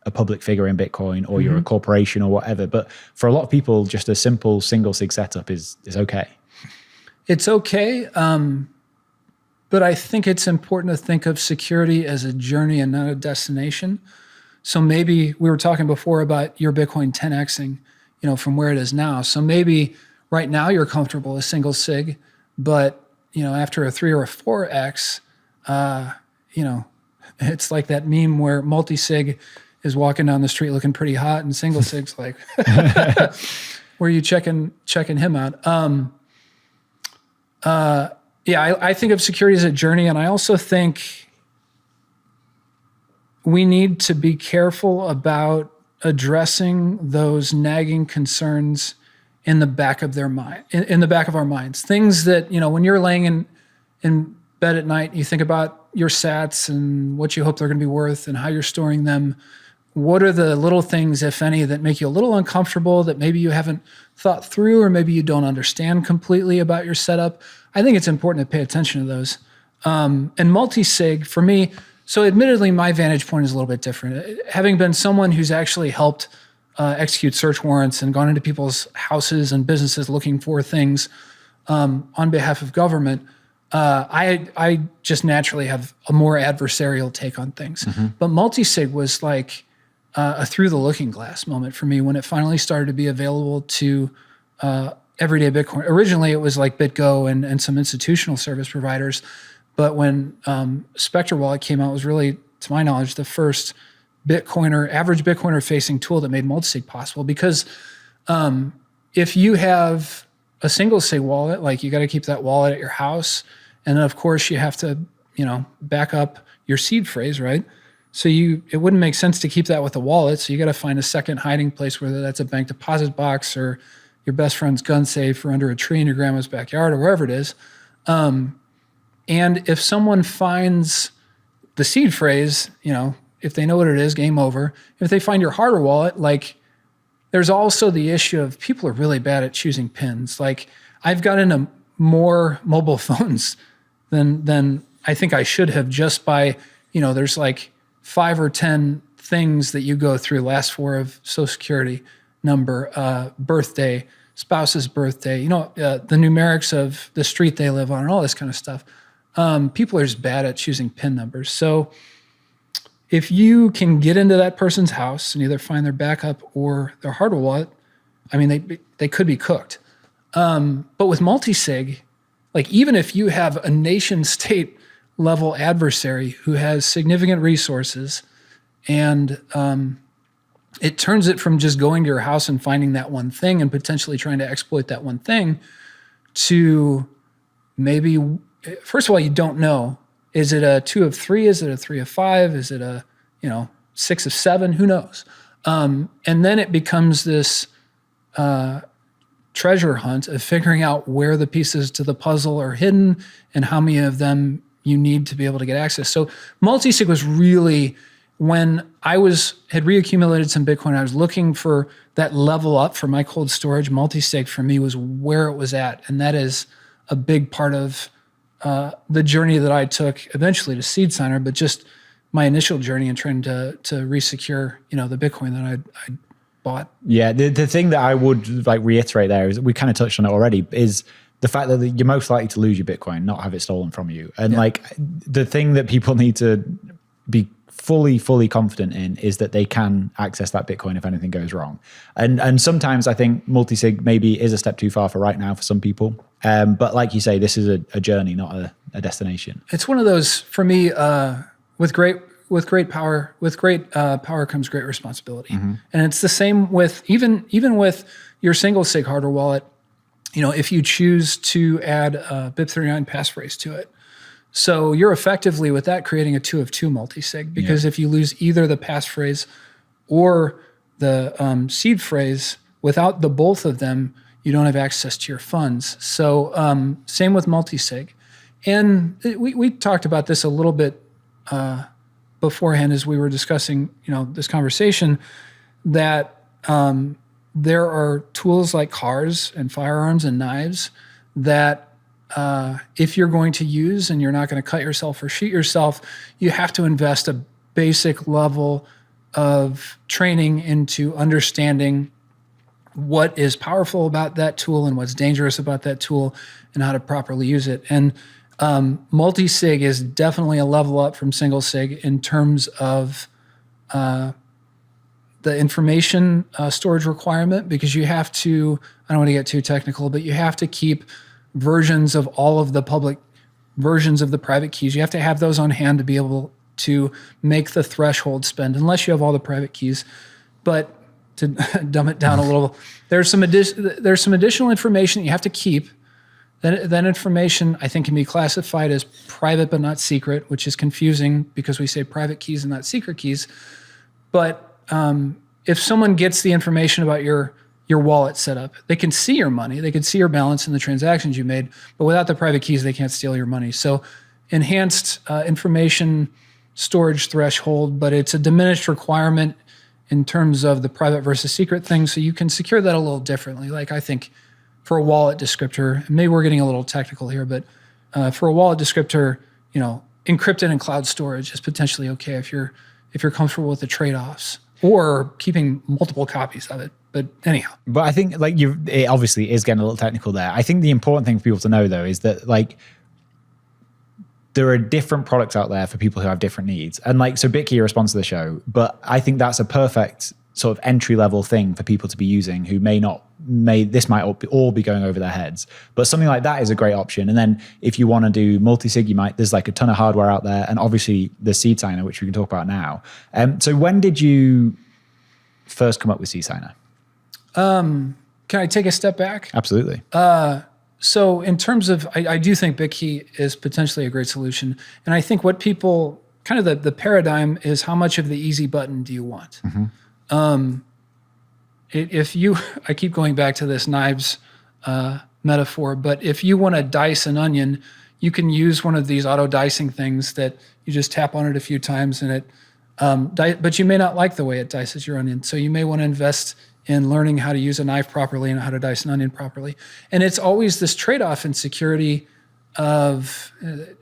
a public figure in Bitcoin or you're a corporation or whatever. But for a lot of people, just a simple single sig setup is okay. It's okay. But I think it's important to think of security as a journey and not a destination. So maybe we were talking before about your Bitcoin 10xing, from where it is now. So maybe right now you're comfortable with single sig, but after a 3 or a 4x, it's like that meme where multi-sig is walking down the street looking pretty hot, and single sig's like, where are you checking him out? I think of security as a journey, and I also think we need to be careful about addressing those nagging concerns in the back of their mind, in the back of our minds. Things that, when you're laying in bed at night, you think about your sats and what you hope they're going to be worth and how you're storing them. What are the little things, if any, that make you a little uncomfortable, that maybe you haven't thought through, or maybe you don't understand completely about your setup? I think it's important to pay attention to those. And multi-sig, for me, so admittedly, my vantage point is a little bit different. Having been someone who's actually helped execute search warrants and gone into people's houses and businesses looking for things on behalf of government, I just naturally have a more adversarial take on things. But multi-sig was like a through the looking glass moment for me when it finally started to be available to everyday Bitcoin. Originally, it was like BitGo and some institutional service providers. But when Spectre Wallet came out, it was really, to my knowledge, the first average Bitcoiner facing tool that made multisig possible. Because if you have a single sig wallet, like you got to keep that wallet at your house. And then of course you have to, back up your seed phrase, right? So it wouldn't make sense to keep that with a wallet. So you got to find a second hiding place, whether that's a bank deposit box or your best friend's gun safe or under a tree in your grandma's backyard or wherever it is. And if someone finds the seed phrase, if they know what it is, game over. If they find your hardware wallet, like there's also the issue of people are really bad at choosing pins. Like I've got into more mobile phones than I think I should have, just by, there's like 5 or 10 things that you go through, last 4 of social security number, birthday, spouse's birthday, the numerics of the street they live on and all this kind of stuff. People are just bad at choosing PIN numbers. So if you can get into that person's house and either find their backup or their hardware wallet, I mean, they could be cooked. But with multisig, like even if you have a nation state level adversary who has significant resources and it turns it from just going to your house and finding that one thing and potentially trying to exploit that one thing to maybe, first of all, you don't know. Is it a 2 of 3? Is it a 3 of 5? Is it a, 6 of 7? Who knows? And then it becomes this treasure hunt of figuring out where the pieces to the puzzle are hidden and how many of them you need to be able to get access. So multisig was really, when I had reaccumulated some Bitcoin, I was looking for that level up for my cold storage. Multisig for me was where it was at. And that is a big part of the journey that I took eventually to SeedSigner, but just my initial journey in trying to resecure, the Bitcoin that I bought. Yeah, the thing that I would like reiterate there is, we kind of touched on it already, is the fact that you're most likely to lose your Bitcoin, not have it stolen from you. And like the thing that people need to be fully confident in is that they can access that Bitcoin if anything goes wrong. And sometimes I think multisig maybe is a step too far for right now for some people. But like you say, this is a journey, not a destination. It's one of those, for me, with great power comes great responsibility. Mm-hmm. And it's the same with even with your single sig hardware wallet. If you choose to add a BIP39 passphrase to it. So you're effectively with that creating a 2 of 2 multisig, because if you lose either the passphrase or the seed phrase, without the both of them, you don't have access to your funds. So same with multisig. And we talked about this a little bit beforehand as we were discussing, this conversation, that there are tools like cars and firearms and knives that if you're going to use and you're not going to cut yourself or shoot yourself, you have to invest a basic level of training into understanding what is powerful about that tool and what's dangerous about that tool and how to properly use it. And multi-sig is definitely a level up from single sig in terms of the information storage requirement, because you have to, I don't want to get too technical, but you have to keep versions of all of the public versions of the private keys. You have to have those on hand to be able to make the threshold spend, unless you have all the private keys. But to dumb it down a little, there's some additional information that you have to keep. That information, I think, can be classified as private but not secret, which is confusing because we say private keys and not secret keys. But if someone gets the information about your wallet setup, they can see your money, they can see your balance and the transactions you made, but without the private keys, they can't steal your money. So enhanced information storage threshold, but it's a diminished requirement in terms of the private versus secret thing. So you can secure that a little differently. Like I think for a wallet descriptor, maybe we're getting a little technical here, but for a wallet descriptor, encrypted and cloud storage is potentially okay if you're comfortable with the trade-offs, or keeping multiple copies of it. But anyhow. But I think it obviously is getting a little technical there. I think the important thing for people to know though is that there are different products out there for people who have different needs. And so BitKey responds to the show, but I think that's a perfect sort of entry level thing for people to be using who this might all be going over their heads. But something like that is a great option. And then if you want to do multi-sig, there's a ton of hardware out there, and obviously the SeedSigner, which we can talk about now. So when did you first come up with SeedSigner? Can I take a step back? Absolutely. So in terms of, I do think BitKey is potentially a great solution. And I think what people, kind of the paradigm is, how much of the easy button do you want? Mm-hmm. I keep going back to this knives metaphor, but if you want to dice an onion, you can use one of these auto dicing things that you just tap on it a few times and it, but you may not like the way it dices your onion. So you may want to invest in learning how to use a knife properly and how to dice an onion properly. And it's always this trade-off in security of,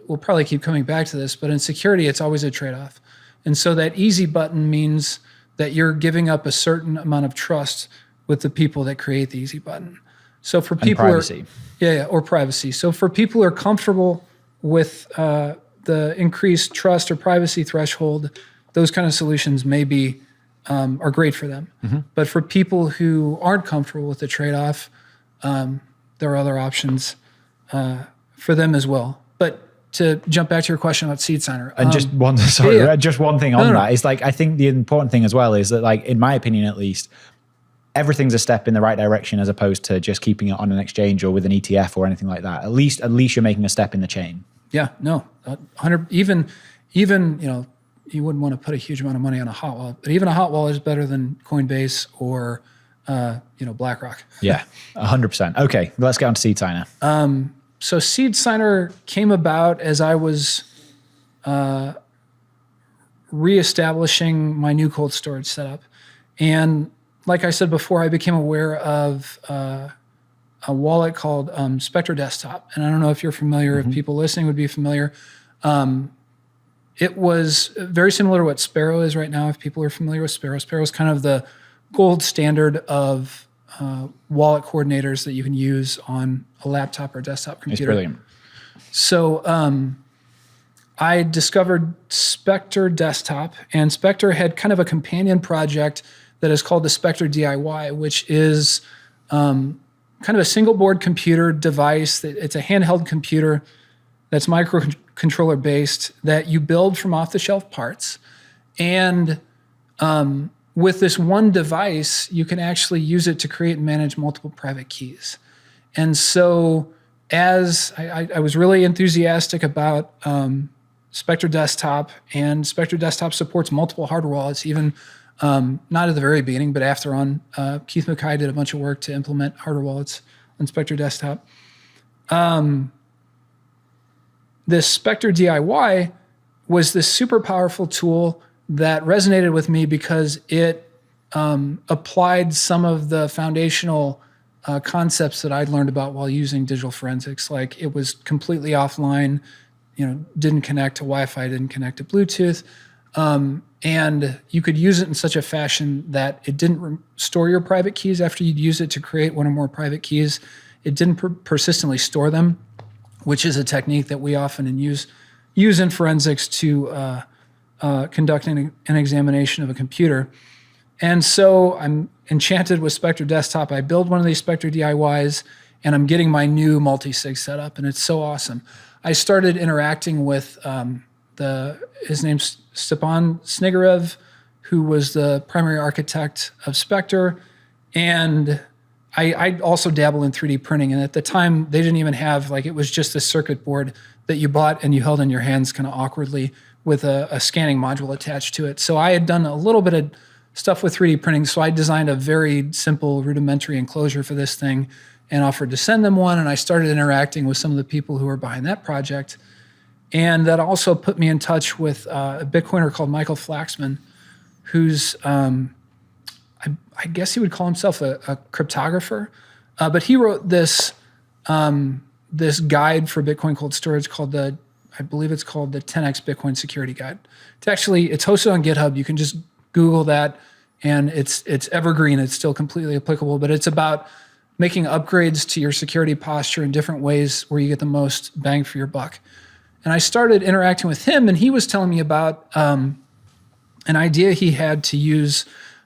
we'll probably keep coming back to this, but in security, it's always a trade-off. And so that easy button means that you're giving up a certain amount of trust with the people that create the easy button. So for people or privacy. So for people who are comfortable with the increased trust or privacy threshold, those kind of solutions may be are great for them. But for people who aren't comfortable with the trade-off, there are other options for them as well. But to jump back to your question about SeedSigner. And just one, just one thing on that is like, I think the important thing as well is that, like, in my opinion, at least, everything's a step in the right direction as opposed to just keeping it on an exchange or with an ETF or anything like that. At least you're making a step in the chain. Yeah, no, 100. Even you wouldn't want to put a huge amount of money on a hot wallet, but even a hot wallet is better than Coinbase or BlackRock. Yeah, 100%. Okay, let's get on to SeedSigner. So SeedSigner came about as I was reestablishing my new cold storage setup, and like I said before, I became aware of a wallet called Spectre Desktop. And I don't know if you're familiar, if people listening would be familiar. It was very similar to what Sparrow is right now, if people are familiar with Sparrow. Sparrow is kind of the gold standard of wallet coordinators that you can use on a laptop or desktop computer. It's brilliant. So I discovered Spectre Desktop, and Spectre had kind of a companion project that is called the Spectre DIY, which is kind of a single board computer device. It's a handheld computer that's microcontroller based that you build from off-the-shelf parts. And with this one device, you can actually use it to create and manage multiple private keys. And so as I was really enthusiastic about Spectre Desktop, and Spectre Desktop supports multiple hardware wallets, even not at the very beginning, but after on. Keith Mackay did a bunch of work to implement hardware wallets on Spectre Desktop. This Spectre DIY was this super powerful tool that resonated with me because it applied some of the foundational concepts that I'd learned about while using digital forensics. Like, it was completely offline, didn't connect to Wi-Fi, didn't connect to Bluetooth. And you could use it in such a fashion that it didn't store your private keys after you'd use it to create one or more private keys. It didn't persistently store them, which is a technique that we often use in forensics to conduct an examination of a computer. And so I'm enchanted with Spectre Desktop. I build one of these Spectre DIYs, and I'm getting my new multi-sig set up, and it's so awesome. I started interacting with his name's Stepan Snigarev, who was the primary architect of Spectre. And I also dabble in 3D printing. And at the time, they didn't even have, it was just a circuit board that you bought and you held in your hands kind of awkwardly with a scanning module attached to it. So I had done a little bit of stuff with 3D printing. So I designed a very simple rudimentary enclosure for this thing and offered to send them one. And I started interacting with some of the people who were behind that project. And that also put me in touch with a Bitcoiner called Michael Flaxman, who's, I guess he would call himself a cryptographer. But he wrote this this guide for Bitcoin cold storage called I believe it's called the 10x Bitcoin Security Guide. It's hosted on GitHub. You can just Google that, and it's evergreen. It's still completely applicable, but it's about making upgrades to your security posture in different ways where you get the most bang for your buck. And I started interacting with him, and he was telling me about an idea he had to use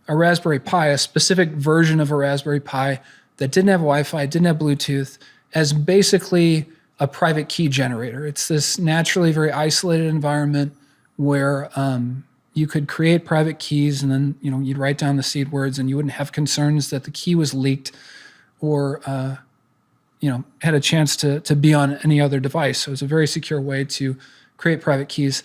a Raspberry Pi, a specific version of a Raspberry Pi that didn't have Wi-Fi, didn't have Bluetooth, as basically a private key generator. It's this naturally very isolated environment where you could create private keys, and then you'd write down the seed words, and you wouldn't have concerns that the key was leaked or had a chance to be on any other device. So it's a very secure way to create private keys.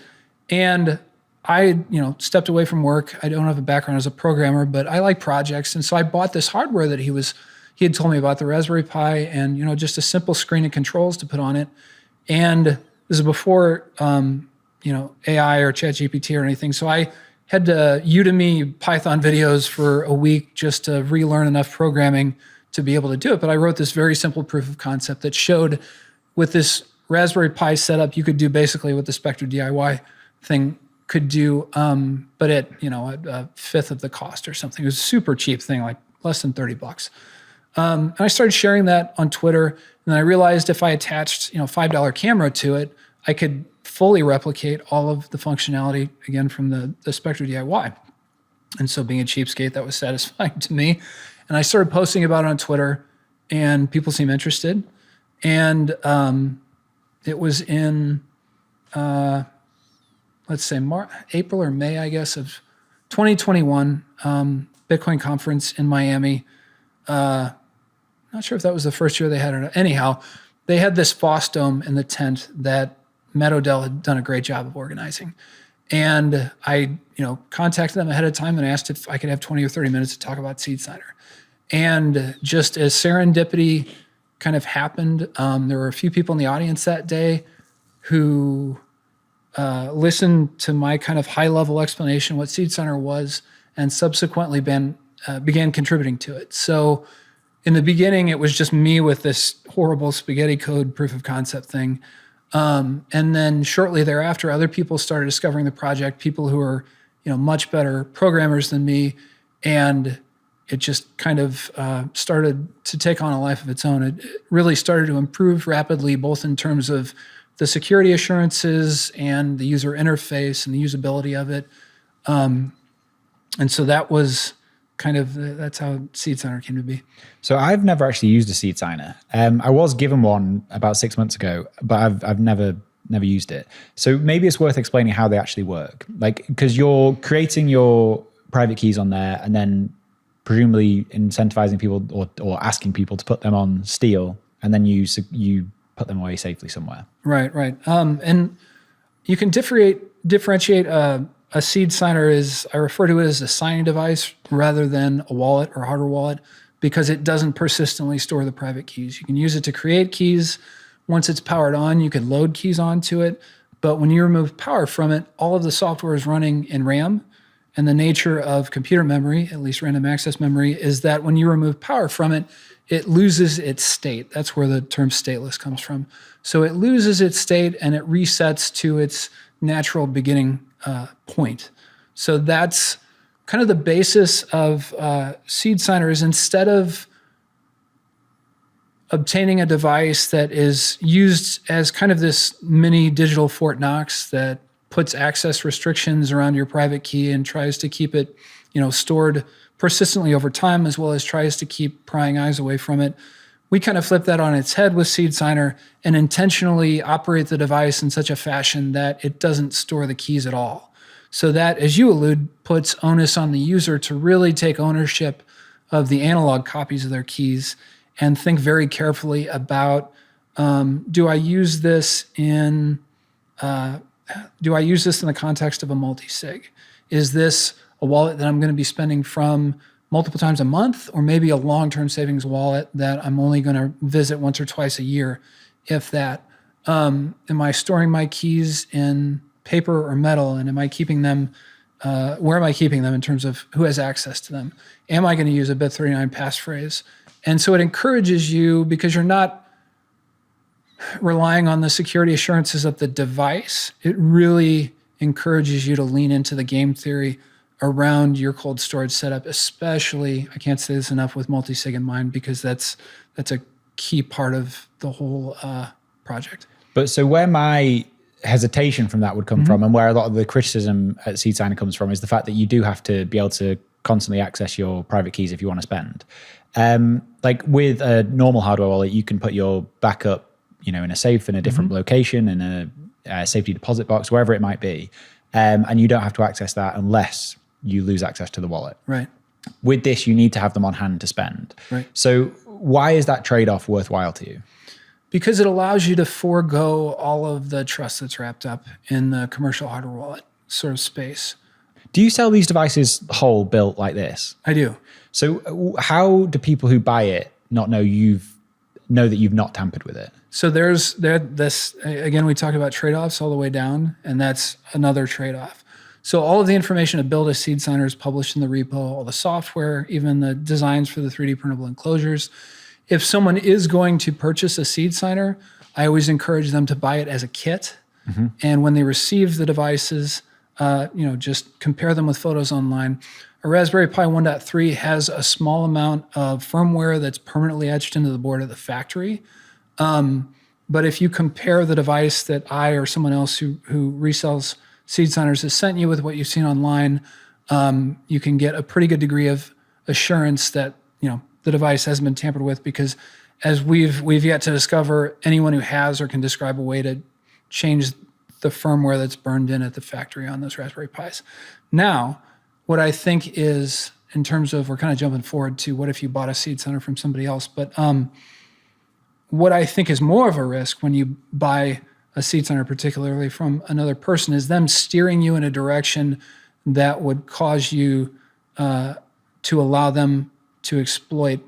And I, stepped away from work. I don't have a background as a programmer, but I like projects. And so I bought this hardware that he had told me about, the Raspberry Pi, and, just a simple screen and controls to put on it. And this is before, AI or ChatGPT or anything. So I had to Udemy Python videos for a week just to relearn enough programming to be able to do it. But I wrote this very simple proof of concept that showed with this Raspberry Pi setup, you could do basically what the Spectre DIY thing could do, but at a fifth of the cost or something. It was a super cheap thing, like less than $30. And I started sharing that on Twitter, and then I realized if I attached $5 camera to it, I could fully replicate all of the functionality again from the Spectre DIY. And so being a cheapskate, that was satisfying to me. And I started posting about it on Twitter, and people seemed interested. And it was in, let's say, April or May, I guess, of 2021, Bitcoin conference in Miami. Not sure if that was the first year they had it. Anyhow, they had this Foss Dome in the tent that Matt Odell had done a great job of organizing. And I, contacted them ahead of time and asked if I could have 20 or 30 minutes to talk about SeedSigner. And just as serendipity kind of happened, there were a few people in the audience that day who listened to my kind of high-level explanation what SeedSigner was, and subsequently began contributing to it. So in the beginning, it was just me with this horrible spaghetti code proof of concept thing. And then shortly thereafter, other people started discovering the project, people who are, much better programmers than me. And it just kind of started to take on a life of its own. It really started to improve rapidly, both in terms of the security assurances and the user interface and the usability of it. And so that was that's how SeedSigner came to be. So I've never actually used a SeedSigner. I was given one about 6 months ago, but I've never used it. So maybe it's worth explaining how they actually work. Like, because you're creating your private keys on there and then presumably incentivizing people or asking people to put them on Steel, and then you put them away safely somewhere. Right. And you can differentiate a SeedSigner I refer to it as a signing device rather than a wallet or hardware wallet, because it doesn't persistently store the private keys. You can use it to create keys. Once it's powered on, you can load keys onto it. But when you remove power from it, all of the software is running in RAM. And the nature of computer memory, at least random access memory, is that when you remove power from it, it loses its state. That's where the term stateless comes from. So it loses its state and it resets to its natural beginning point. So that's kind of the basis of SeedSigner. Is instead of obtaining a device that is used as kind of this mini digital Fort Knox that puts access restrictions around your private key and tries to keep it, stored persistently over time, as well as tries to keep prying eyes away from it, we kind of flip that on its head with SeedSigner and intentionally operate the device in such a fashion that it doesn't store the keys at all. So that, as you allude, puts onus on the user to really take ownership of the analog copies of their keys and think very carefully about, do I use this in the context of a multi-sig? Is this a wallet that I'm going to be spending from multiple times a month, or maybe a long-term savings wallet that I'm only going to visit once or twice a year, if that? Am I storing my keys in paper or metal, and am I keeping them, where am I keeping them in terms of who has access to them? Am I going to use a bit39 passphrase? And so it encourages you, because you're not relying on the security assurances of the device, it really encourages you to lean into the game theory around your cold storage setup, especially, I can't say this enough, with multi-sig in mind, because that's a key part of the whole project. But so where my hesitation from that would come from, and where a lot of the criticism at SeedSigner comes from, is the fact that you do have to be able to constantly access your private keys if you want to spend. Like with a normal hardware wallet, you can put your backup, in a safe in a different location, in a safety deposit box, wherever it might be. And you don't have to access that unless you lose access to the wallet. Right. With this, you need to have them on hand to spend. Right. So why is that trade-off worthwhile to you? Because it allows you to forego all of the trust that's wrapped up in the commercial hardware wallet sort of space. Do you sell these devices whole built like this? I do. So how do people who buy it not know that you've not tampered with it? So there's this, again, we talked about trade-offs all the way down, and that's another trade-off. So all of the information to build a SeedSigner is published in the repo, all the software, even the designs for the 3D printable enclosures. If someone is going to purchase a SeedSigner, I always encourage them to buy it as a kit. And when they receive the devices, just compare them with photos online. A Raspberry Pi 1.3 has a small amount of firmware that's permanently etched into the board at the factory. But if you compare the device that I or someone else who resells SeedSigners has sent you with what you've seen online, you can get a pretty good degree of assurance that the device hasn't been tampered with, because as we've yet to discover anyone who has or can describe a way to change the firmware that's burned in at the factory on those Raspberry Pis. Now, what I think is, in terms of, we're kind of jumping forward to what if you bought a SeedSigner from somebody else, but what I think is more of a risk when you buy a SeedSigner, particularly from another person, is them steering you in a direction that would cause you to allow them to exploit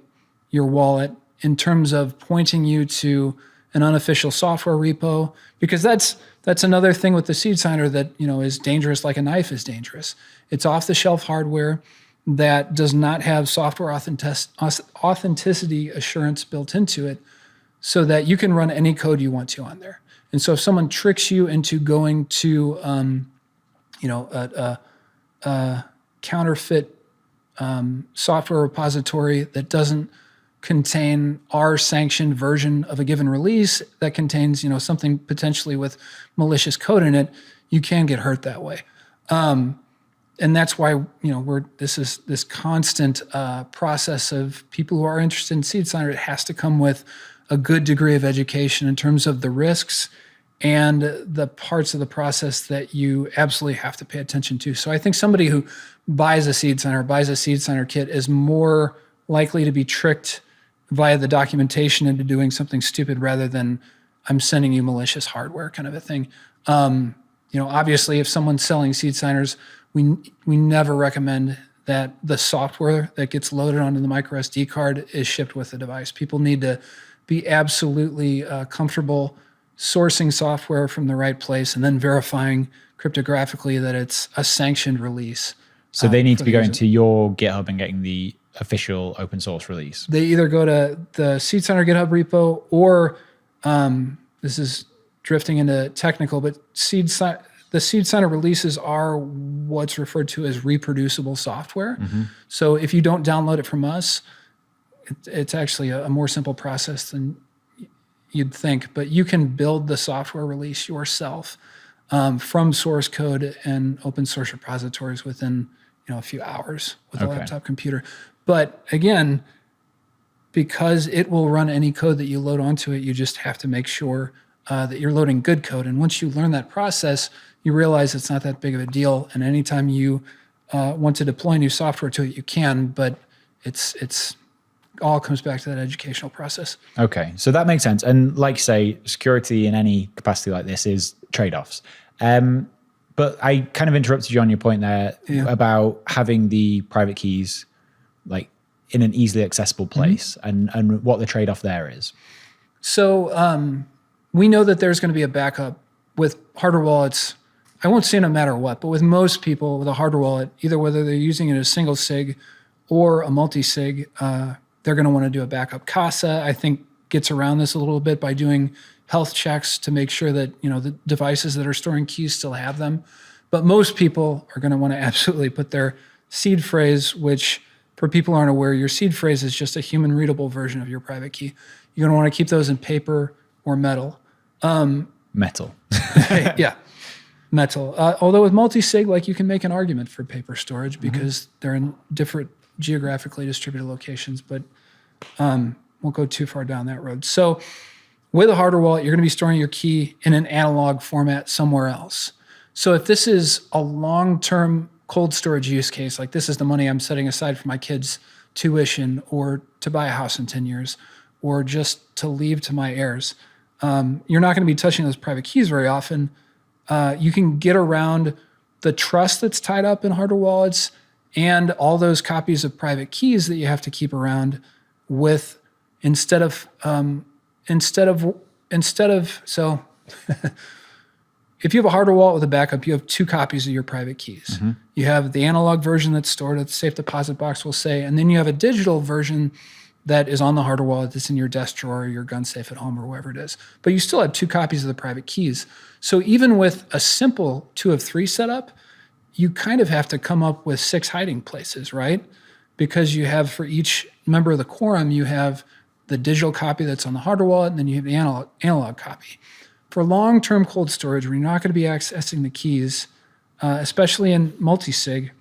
your wallet, in terms of pointing you to an unofficial software repo, because that's another thing with the SeedSigner that is dangerous, like a knife is dangerous. It's off-the-shelf hardware that does not have software authenticity assurance built into it, so that you can run any code you want to on there. And so if someone tricks you into going to a counterfeit software repository that doesn't contain our sanctioned version of a given release, that contains something potentially with malicious code in it, you can get hurt that way. And that's why this constant process of people who are interested in SeedSigner. It has to come with a good degree of education in terms of the risks and the parts of the process that you absolutely have to pay attention to. So I think somebody who buys a SeedSigner kit is more likely to be tricked via the documentation into doing something stupid, rather than I'm sending you malicious hardware kind of a thing. Obviously, if someone's selling SeedSigners, we never recommend that the software that gets loaded onto the micro SD card is shipped with the device. People need to be absolutely comfortable sourcing software from the right place and then verifying cryptographically that it's a sanctioned release. So they need to be going to your GitHub and getting the official open source release. They either go to the SeedSigner GitHub repo, or this is drifting into technical, but the SeedSigner releases are what's referred to as reproducible software. Mm-hmm. So if you don't download it from us, it's actually a more simple process than you'd think, but you can build the software release yourself from source code and open source repositories within a few hours with a laptop computer. But again, because it will run any code that you load onto it, you just have to make sure that you're loading good code. And once you learn that process, you realize it's not that big of a deal. And anytime you want to deploy new software to it, you can, but it's all comes back to that educational process. Okay, so that makes sense. And like you say, security in any capacity like this is trade-offs. But I kind of interrupted you on your point there about having the private keys like in an easily accessible place, and what the trade-off there is. So we know that there's going to be a backup with hardware wallets. I won't say no matter what, but with most people with a hardware wallet, either whether they're using it as single sig or a multi-sig, they're going to want to do a backup. Casa, I think, gets around this a little bit by doing health checks to make sure that the devices that are storing keys still have them. But most people are going to want to absolutely put their seed phrase, which for people who aren't aware, your seed phrase is just a human readable version of your private key. You're going to want to keep those in paper or metal. Metal. Yeah, metal. Although with multi-sig, you can make an argument for paper storage because they're in different geographically distributed locations, but won't go too far down that road. So with a hardware wallet, you're going to be storing your key in an analog format somewhere else. So if this is a long-term cold storage use case, like this is the money I'm setting aside for my kids' tuition, or to buy a house in 10 years, or just to leave to my heirs, you're not going to be touching those private keys very often. You can get around the trust that's tied up in hardware wallets and all those copies of private keys that you have to keep around with instead of so if you have a hardware wallet with a backup, you have 2 copies of your private keys. You have the analog version that's stored at the safe deposit box, we'll say, and then you have a digital version that is on the hardware wallet that's in your desk drawer or your gun safe at home or wherever it is. But you still have 2 copies of the private keys. So even with a simple 2 of 3 setup, you kind of have to come up with 6 hiding places, right? Because you have, for each member of the quorum, you have the digital copy that's on the hardware wallet, and then you have the analog copy. For long-term cold storage, where you're not going to be accessing the keys, especially in multi-sig,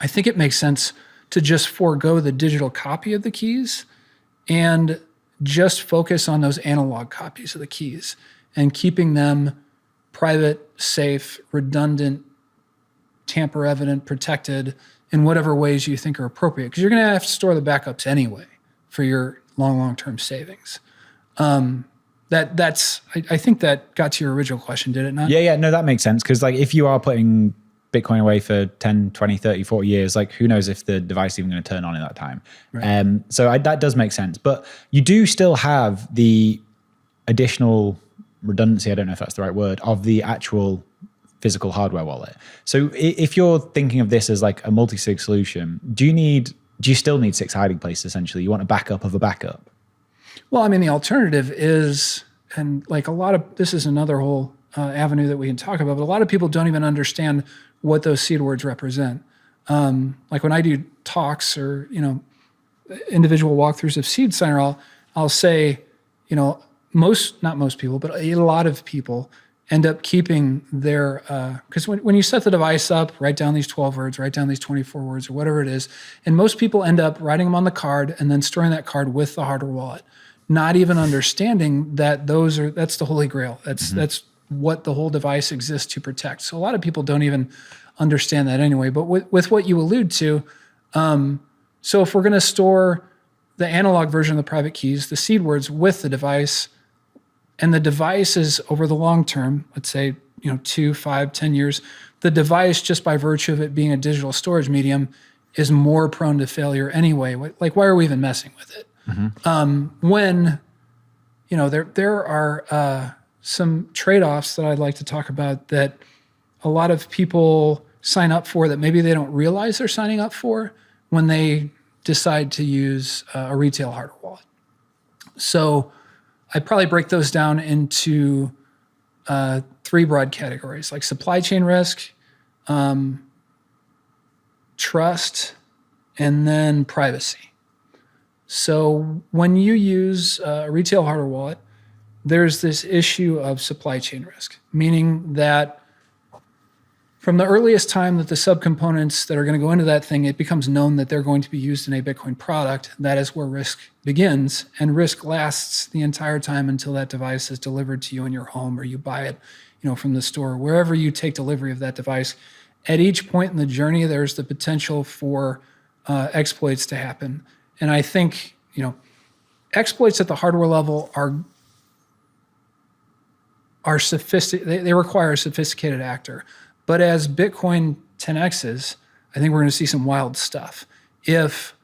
I think it makes sense to just forego the digital copy of the keys and just focus on those analog copies of the keys and keeping them private, safe, redundant, tamper evident, protected in whatever ways you think are appropriate. Because you're going to have to store the backups anyway for your long-term savings. I think that got to your original question, did it not? Yeah, no, that makes sense. Because like if you are putting Bitcoin away for 10, 20, 30, 40 years, like who knows if the device is even going to turn on in that time. Right. That does make sense. But you do still have the additional redundancy, I don't know if that's the right word, of the actual physical hardware wallet. So if you're thinking of this as like a multi-sig solution, do you still need 6 hiding places essentially? You want a backup of a backup? Well, I mean, the alternative is, and like this is another whole avenue that we can talk about, but a lot of people don't even understand what those seed words represent. Like when I do talks or, individual walkthroughs of SeedSigner, I'll say, not most people, but a lot of people end up keeping their, because when you set the device up, write down these 12 words, write down these 24 words or whatever it is, and most people end up writing them on the card and then storing that card with the hardware wallet, not even understanding that that's the holy grail. That's what the whole device exists to protect. So a lot of people don't even understand that anyway. But with what you allude to, so if we're going to store the analog version of the private keys, the seed words with the device, and the device is over the long term, let's say 2, 5, 10 years, the device, just by virtue of it being a digital storage medium, is more prone to failure anyway. Like, why are we even messing with it? When there are some trade-offs that I'd like to talk about that a lot of people sign up for that maybe they don't realize they're signing up for when they decide to use a retail hardware wallet. So I'd probably break those down into 3 broad categories, like supply chain risk, trust, and then privacy. So when you use a retail hardware wallet, there's this issue of supply chain risk, meaning that from the earliest time that the subcomponents that are going to go into that thing, it becomes known that they're going to be used in a Bitcoin product, that is where risk begins. And risk lasts the entire time until that device is delivered to you in your home or you buy it, from the store, wherever you take delivery of that device. At each point in the journey, there's the potential for exploits to happen. And I think, exploits at the hardware level are sophisticated. They require a sophisticated actor. But as Bitcoin 10x's, I think we're going to see some wild stuff. If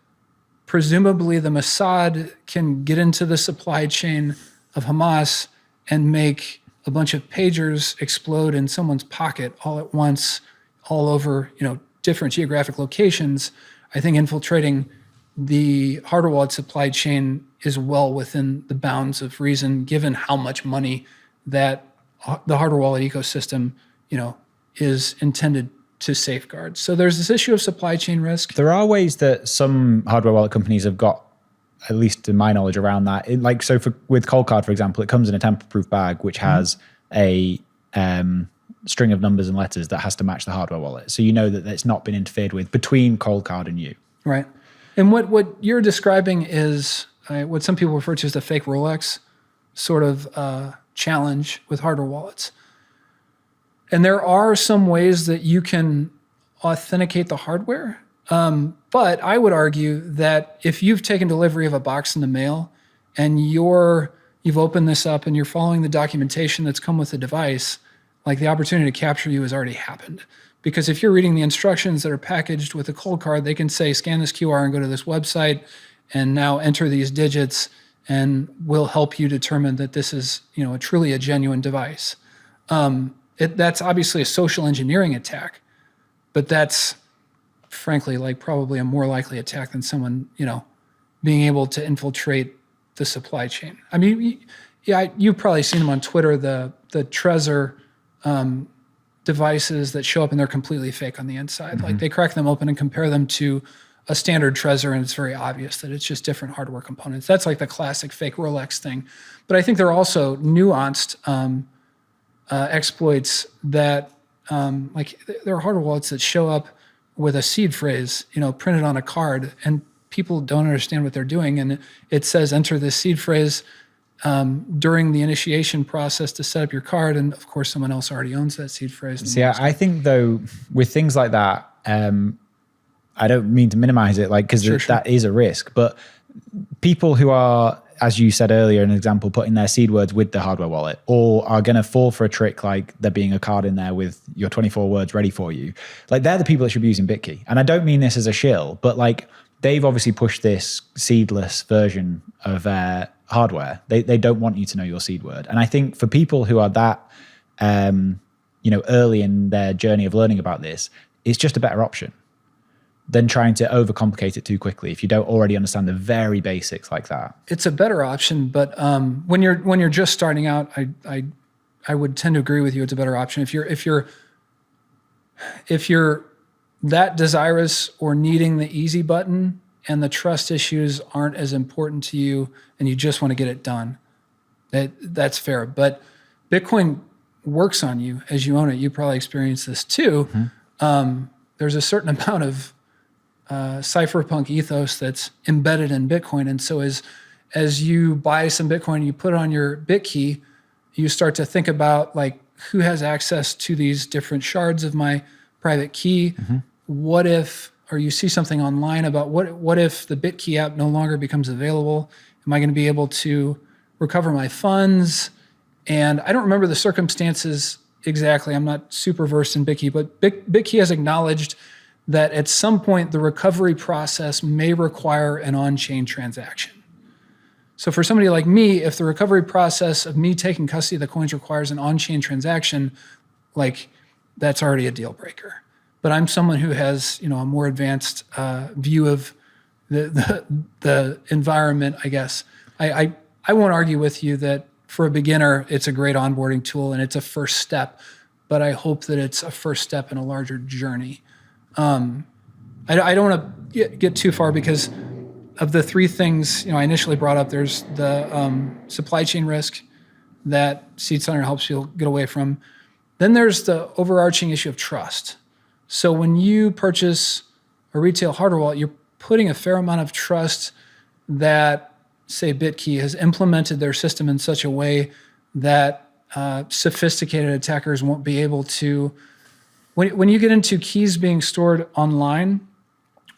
presumably the Mossad can get into the supply chain of Hamas and make a bunch of pagers explode in someone's pocket all at once, all over, different geographic locations, I think infiltrating the hardware wallet supply chain is well within the bounds of reason, given how much money that the hardware wallet ecosystem, is intended to safeguard. So there's this issue of supply chain risk. There are ways that some hardware wallet companies have got, at least in my knowledge, around that. With Coldcard, for example, it comes in a tamper-proof bag, which has a string of numbers and letters that has to match the hardware wallet. So you know that it's not been interfered with between Coldcard and you. Right. And what you're describing is what some people refer to as the fake Rolex sort of challenge with hardware wallets. And there are some ways that you can authenticate the hardware. But I would argue that if you've taken delivery of a box in the mail and you've opened this up and you're following the documentation that's come with the device, like the opportunity to capture you has already happened. Because if you're reading the instructions that are packaged with a Coldcard, they can say, scan this QR and go to this website and now enter these digits and we'll help you determine that this is, truly a genuine device. That's obviously a social engineering attack, but that's frankly probably a more likely attack than someone, being able to infiltrate the supply chain. I mean, you've probably seen them on Twitter, the Trezor devices that show up and they're completely fake on the inside. Like they crack them open and compare them to a standard Trezor, and it's very obvious that it's just different hardware components. That's like the classic fake Rolex thing. But I think there are also nuanced exploits that, there are hardware wallets that show up with a seed phrase, printed on a card, and people don't understand what they're doing. And it says, enter this seed phrase during the initiation process to set up your card. And of course, someone else already owns that seed phrase. See, I think though, with things like that, I don't mean to minimize it, like, because that is a risk, but people who are, as you said earlier, an example, putting their seed words with the hardware wallet, or are going to fall for a trick like there being a card in there with your 24 words ready for you, like they're the people that should be using BitKey. And I don't mean this as a shill, but like they've obviously pushed this seedless version of hardware. They don't want you to know your seed word. And I think for people who are that, early in their journey of learning about this, it's just a better option than trying to overcomplicate it too quickly if you don't already understand the very basics like that. It's a better option, but when you're just starting out, I would tend to agree with you. It's a better option. If you're that desirous or needing the easy button and the trust issues aren't as important to you and you just want to get it done, that's fair. But Bitcoin works on you as you own it. You probably experienced this too. Mm-hmm. There's a certain amount of cypherpunk ethos that's embedded in Bitcoin. And so as you buy some Bitcoin, you put it on your BitKey, you start to think about like who has access to these different shards of my private key. Mm-hmm. What if, or you see something online about what if the BitKey app no longer becomes available? Am I going to be able to recover my funds? And I don't remember the circumstances exactly. I'm not super versed in BitKey, but BitKey has acknowledged that at some point the recovery process may require an on-chain transaction. So for somebody like me, if the recovery process of me taking custody of the coins requires an on-chain transaction, like that's already a deal breaker. But I'm someone who has, a more advanced view of the environment, I guess. I won't argue with you that for a beginner, it's a great onboarding tool and it's a first step, but I hope that it's a first step in a larger journey. I don't want to get too far because of the three things I initially brought up. There's the supply chain risk that SeedSigner helps you get away from. Then there's the overarching issue of trust. So when you purchase a retail hardware wallet, you're putting a fair amount of trust that, say, BitKey has implemented their system in such a way that sophisticated attackers won't be able to. When you get into keys being stored online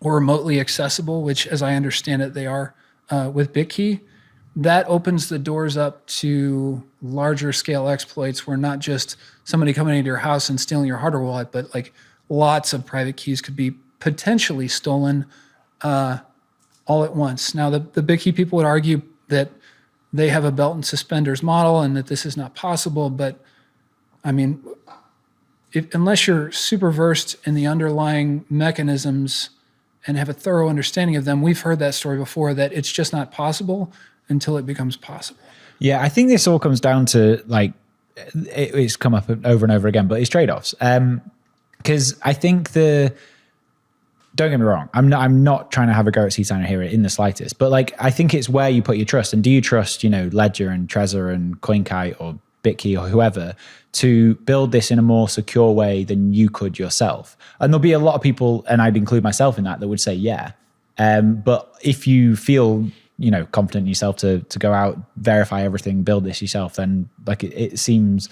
or remotely accessible, which as I understand it, they are with BitKey, that opens the doors up to larger scale exploits where not just somebody coming into your house and stealing your hardware wallet, but like lots of private keys could be potentially stolen all at once. Now, the BitKey people would argue that they have a belt and suspenders model and that this is not possible, but I mean, unless you're super versed in the underlying mechanisms and have a thorough understanding of them, we've heard that story before, that it's just not possible until it becomes possible. Yeah, I think this all comes down to, like, it's come up over and over again, but it's trade-offs. Because I think don't get me wrong, I'm not trying to have a go at SeedSigner here in the slightest, but like, I think it's where you put your trust. And do you trust, Ledger and Trezor and CoinKite or BitKey or whoever to build this in a more secure way than you could yourself? And there'll be a lot of people, and I'd include myself in that would say, yeah. But if you feel, confident in yourself to go out, verify everything, build this yourself, then like it seems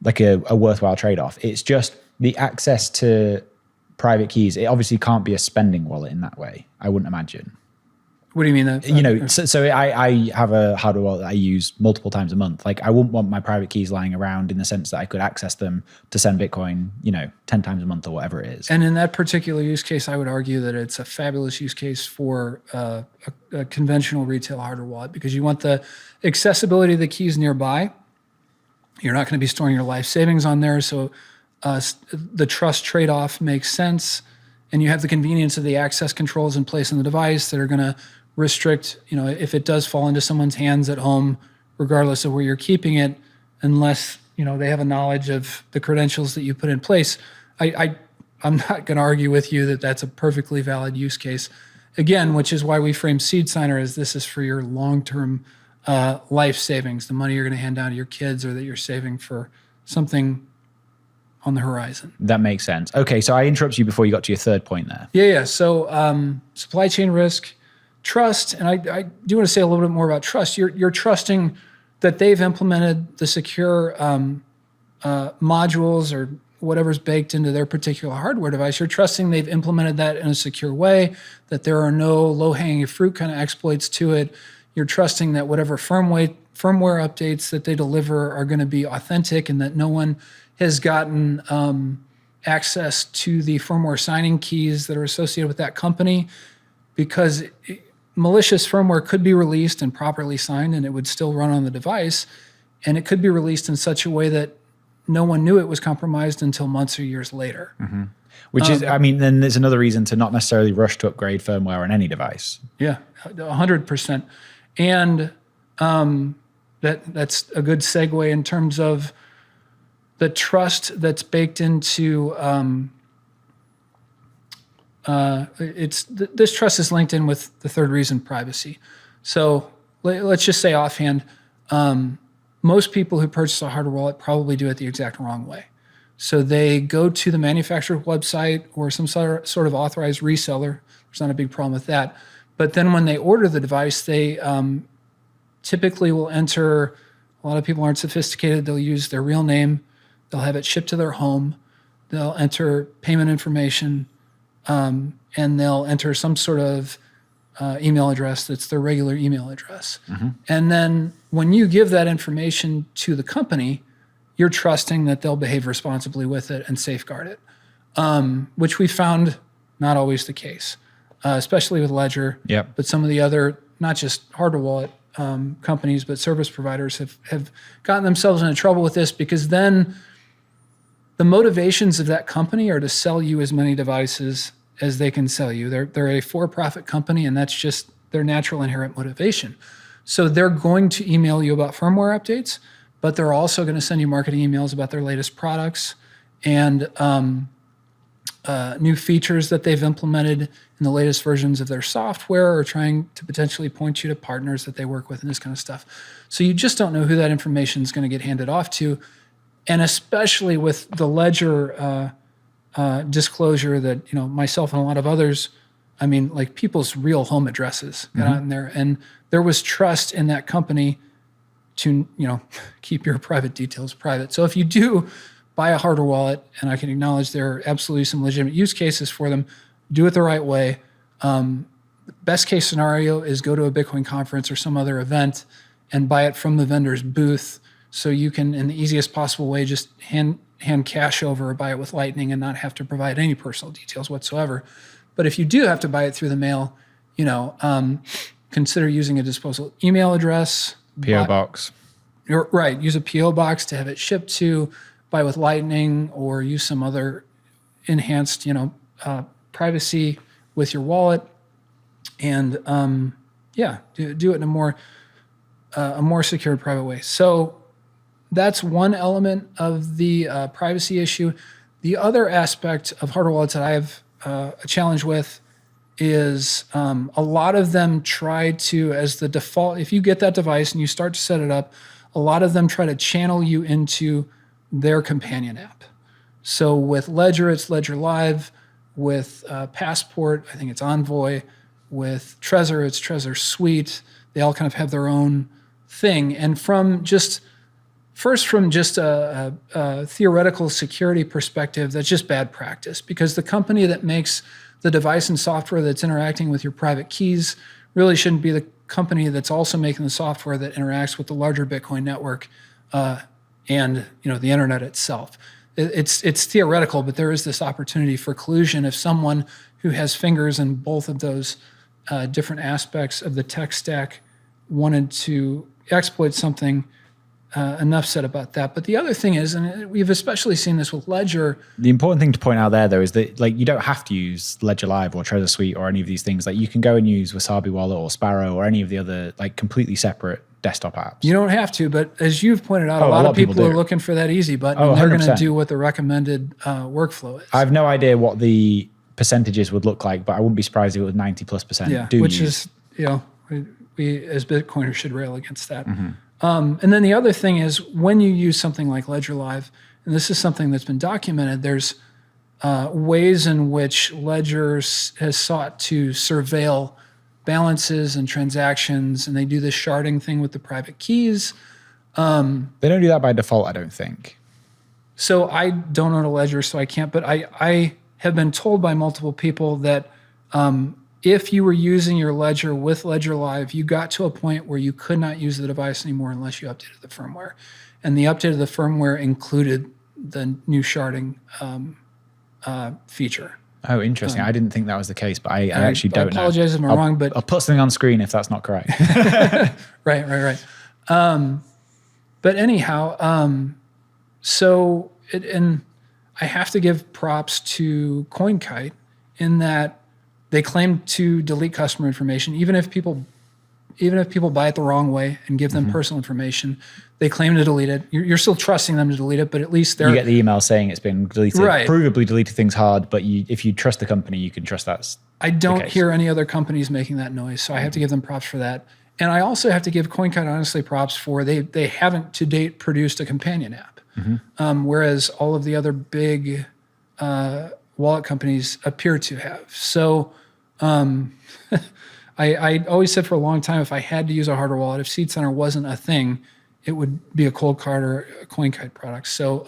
like a worthwhile trade-off. It's just the access to private keys. It obviously can't be a spending wallet in that way, I wouldn't imagine. What do you mean that? So I have a hardware wallet that I use multiple times a month. Like, I wouldn't want my private keys lying around in the sense that I could access them to send Bitcoin, 10 times a month or whatever it is. And in that particular use case, I would argue that it's a fabulous use case for a conventional retail hardware wallet, because you want the accessibility of the keys nearby. You're not going to be storing your life savings on there. So the trust trade-off makes sense. And you have the convenience of the access controls in place on the device that are going to restrict, if it does fall into someone's hands at home, regardless of where you're keeping it, unless, they have a knowledge of the credentials that you put in place. I'm not going to argue with you that that's a perfectly valid use case. Again, which is why we frame SeedSigner as this is for your long-term life savings, the money you're going to hand down to your kids or that you're saving for something on the horizon. That makes sense. Okay, so I interrupted you before you got to your third point there. Yeah. So supply chain risk, trust, and I do want to say a little bit more about trust. You're trusting that they've implemented the secure modules or whatever's baked into their particular hardware device. You're trusting they've implemented that in a secure way, that there are no low-hanging fruit kind of exploits to it. You're trusting that whatever firmware updates that they deliver are going to be authentic and that no one has gotten access to the firmware signing keys that are associated with that company, because malicious firmware could be released and properly signed and it would still run on the device, and it could be released in such a way that no one knew it was compromised until months or years later. Mm-hmm. Which is, I mean, then there's another reason to not necessarily rush to upgrade firmware on any device. Yeah, 100%. And that's a good segue in terms of the trust that's baked into this trust is linked in with the third reason, privacy. So let's just say offhand, most people who purchase a hardware wallet probably do it the exact wrong way. So they go to the manufacturer's website or some sort of authorized reseller. There's not a big problem with that. But then when they order the device, they typically will enter, a lot of people aren't sophisticated, they'll use their real name, they'll have it shipped to their home, they'll enter payment information, and they'll enter some sort of email address that's their regular email address. Mm-hmm. And then when you give that information to the company, you're trusting that they'll behave responsibly with it and safeguard it, which we found not always the case, especially with Ledger. Yep. But some of the other, not just hardware wallet companies, but service providers have gotten themselves into trouble with this, because then the motivations of that company are to sell you as many devices as they can sell you. They're a for-profit company, and that's just their natural inherent motivation. So they're going to email you about firmware updates, but they're also going to send you marketing emails about their latest products and new features that they've implemented in the latest versions of their software, or trying to potentially point you to partners that they work with and this kind of stuff. So you just don't know who that information is going to get handed off to. And especially with the Ledger disclosure that, myself and a lot of others, I mean, like people's real home addresses got out in there, and there was trust in that company to, keep your private details private. So if you do buy a hardware wallet, and I can acknowledge there are absolutely some legitimate use cases for them, do it the right way. Best case scenario is go to a Bitcoin conference or some other event and buy it from the vendor's booth, so you can, in the easiest possible way, just hand cash over or buy it with Lightning and not have to provide any personal details whatsoever. But if you do have to buy it through the mail, consider using a disposable email address. PO box. Right. Use a PO box to have it shipped to, buy with Lightning, or use some other enhanced, privacy with your wallet. And do it in a more secured, private way. So that's one element of the privacy issue. The other aspect of hardware wallets that I have a challenge with is a lot of them try to, as the default, if you get that device and you start to set it up, a lot of them try to channel you into their companion app. So with Ledger, it's Ledger Live. With Passport, I think it's Envoy. With Trezor, it's Trezor Suite. They all kind of have their own thing. And from just a theoretical security perspective, that's just bad practice, because the company that makes the device and software that's interacting with your private keys really shouldn't be the company that's also making the software that interacts with the larger Bitcoin network and the internet itself. It's theoretical, but there is this opportunity for collusion if someone who has fingers in both of those different aspects of the tech stack wanted to exploit something. Enough said about that. But the other thing is, and we've especially seen this with Ledger. The important thing to point out there, though, is that you don't have to use Ledger Live or Trezor Suite or any of these things. You can go and use Wasabi Wallet or Sparrow or any of the other completely separate desktop apps. You don't have to, but as you've pointed out, a lot of people are looking for that easy button. And they're going to do what the recommended workfbitcoiner is. I have no idea what the percentages would look like, but I wouldn't be surprised if it was 90+%. Yeah, which is, we as Bitcoiners should rail against that. Mm-hmm. And then the other thing is, when you use something like Ledger Live, and this is something that's been documented, there's ways in which Ledger has sought to surveil balances and transactions, and they do this sharding thing with the private keys. They don't do that by default, I don't think. So I don't own a Ledger, so I can't, but I have been told by multiple people that if you were using your Ledger with Ledger Live, you got to a point where you could not use the device anymore unless you updated the firmware. And the update of the firmware included the new sharding feature. Oh, interesting. I didn't think that was the case, but I actually don't know. I apologize if I'm wrong, but I'll put something on screen if that's not correct. Right. But anyhow, and I have to give props to CoinKite in that they claim to delete customer information, even if people buy it the wrong way and give them personal information. They claim to delete it. You're still trusting them to delete it, but at least You get the email saying it's been deleted. Right. Provably deleted things hard, but if you trust the company, you can trust that's I don't the case. hear any other companies making that noise, so I have to give them props for that. And I also have to give CoinKite honestly props for they haven't to date produced a companion app, whereas all of the other big wallet companies appear to have. So I always said for a long time, if I had to use a hardware wallet, if SeedSigner wasn't a thing, it would be a cold card or a CoinKite product. So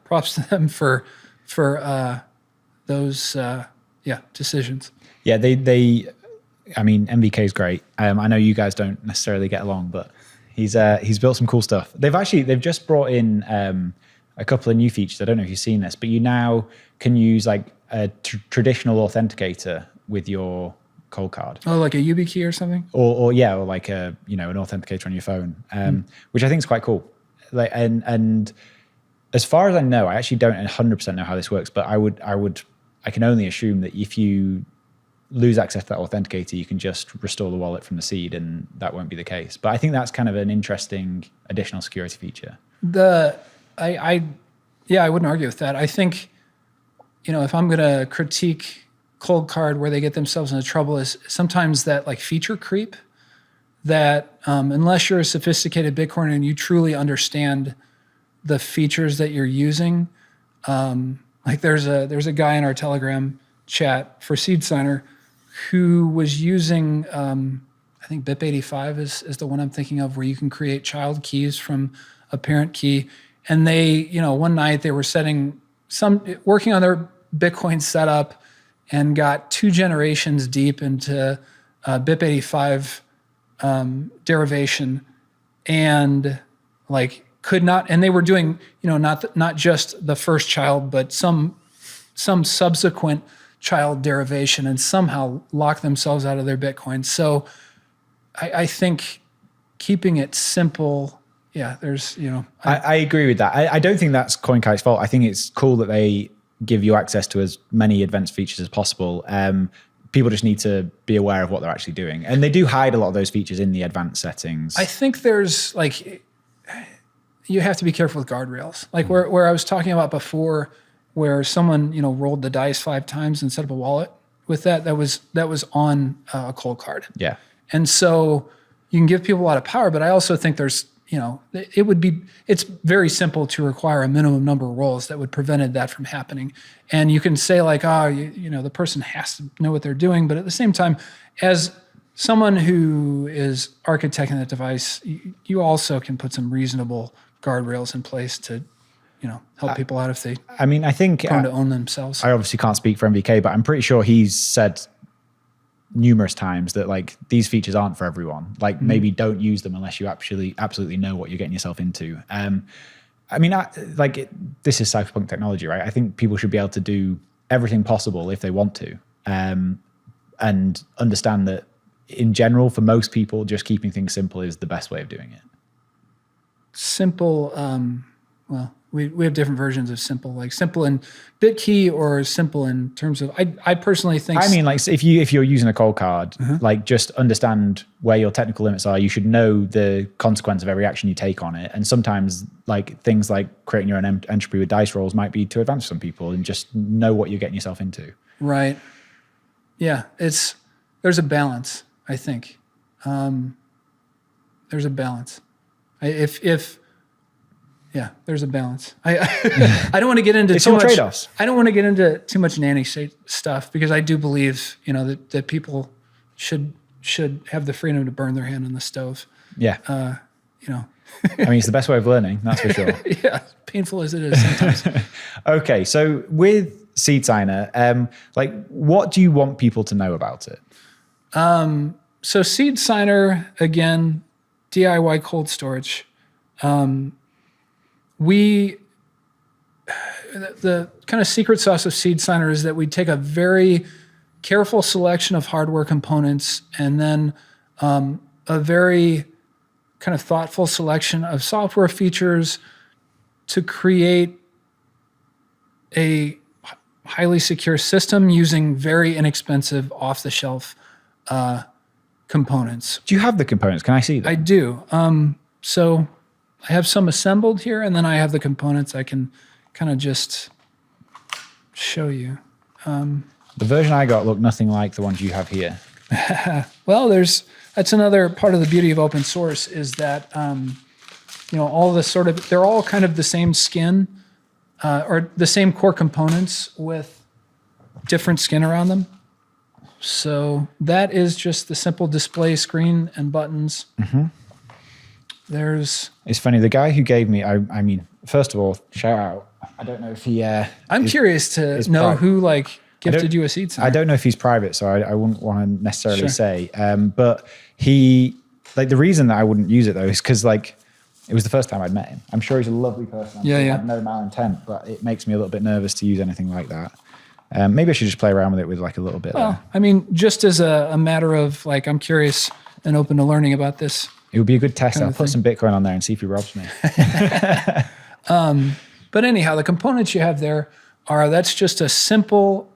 props to them for those decisions. Yeah, they I mean, MVK is great. I know you guys don't necessarily get along, but he's built some cool stuff. They've just brought in a couple of new features. I don't know if you've seen this, but you now can use like a traditional authenticator with your cold card. Oh, like a YubiKey or something? Or like an authenticator on your phone, which I think is quite cool. Like, and as far as I know, I actually don't 100% know how this works, but I can only assume that if you lose access to that authenticator, you can just restore the wallet from the seed, and that won't be the case. But I think that's kind of an interesting additional security feature. I wouldn't argue with that. I think, if I'm going to critique Cold Card where they get themselves into trouble is sometimes that like feature creep that unless you're a sophisticated Bitcoiner and you truly understand the features that you're using, like there's a guy in our Telegram chat for SeedSigner who was using, I think BIP85 is the one I'm thinking of, where you can create child keys from a parent key. And they, one night they were working on their Bitcoin setup and got 2 generations deep into BIP85 derivation, and like could not, and they were doing, not just the first child, but some subsequent child derivation, and somehow lock themselves out of their Bitcoin. So I think keeping it simple, there's, I agree with that. I don't think that's CoinKite's fault. I think it's cool that they give you access to as many advanced features as possible. People just need to be aware of what they're actually doing. And they do hide a lot of those features in the advanced settings. I think there's you have to be careful with guardrails. Like where I was talking about before, where someone, rolled the dice 5 times and set up a wallet with that was on a cold card. Yeah. And so you can give people a lot of power, but I also think there's, it's very simple to require a minimum number of rolls that would prevented that from happening. And you can say like, the person has to know what they're doing. But at the same time, as someone who is architecting that device, you also can put some reasonable guardrails in place to, help people out if they I think to own themselves. I obviously can't speak for MVK, but I'm pretty sure he's said numerous times that like these features aren't for everyone. Like maybe don't use them unless you actually absolutely know what you're getting yourself into. This is cypherpunk technology, right? I think people should be able to do everything possible if they want to, and understand that in general, for most people, just keeping things simple is the best way of doing it. Simple. We have different versions of simple, like simple in BitKey or simple in terms of, I personally think. Like if you're using a cold card, like just understand where your technical limits are. You should know the consequence of every action you take on it. And sometimes like things like creating your own entropy with dice rolls might be too advanced for some people, and just know what you're getting yourself into. Right. Yeah. There's a balance, I think. There's a balance. Yeah, there's a balance. I don't want to get into It's too all much trade-offs. I don't want to get into too much nanny state stuff because I do believe, that people should have the freedom to burn their hand on the stove. Yeah. Uh, you know, I mean, it's the best way of learning, that's for sure. yeah, painful as it is sometimes. Okay, so with SeedSigner, like, what do you want people to know about it? So SeedSigner, again, DIY cold storage. The kind of secret sauce of SeedSigner is that we take a very careful selection of hardware components and then a very kind of thoughtful selection of software features to create a highly secure system using very inexpensive off-the-shelf components. Do you have the components? Can I see them? I do. So I have some assembled here, and then I have the components I can kind of just show you. The version I got looked nothing like the ones you have here. Well, that's another part of the beauty of open source is that, all the they're all kind of the same skin or the same core components with different skin around them. So that is just the simple display screen and buttons. Mm-hmm. It's funny, the guy who gave me, I mean, first of all, shout out. I don't know if he... I'm curious to know who gifted you a SeedSigner. I don't know if he's private, so I wouldn't want to necessarily say. But he, the reason that I wouldn't use it though is because it was the first time I'd met him. I'm sure he's a lovely person. I had no malintent, but it makes me a little bit nervous to use anything like that. Maybe I should just play around with it with a little bit. Well, I mean, just as a matter of I'm curious and open to learning about this. It would be a good test. I'll put some Bitcoin on there and see if he robs me. But anyhow, the components you have there that's just a simple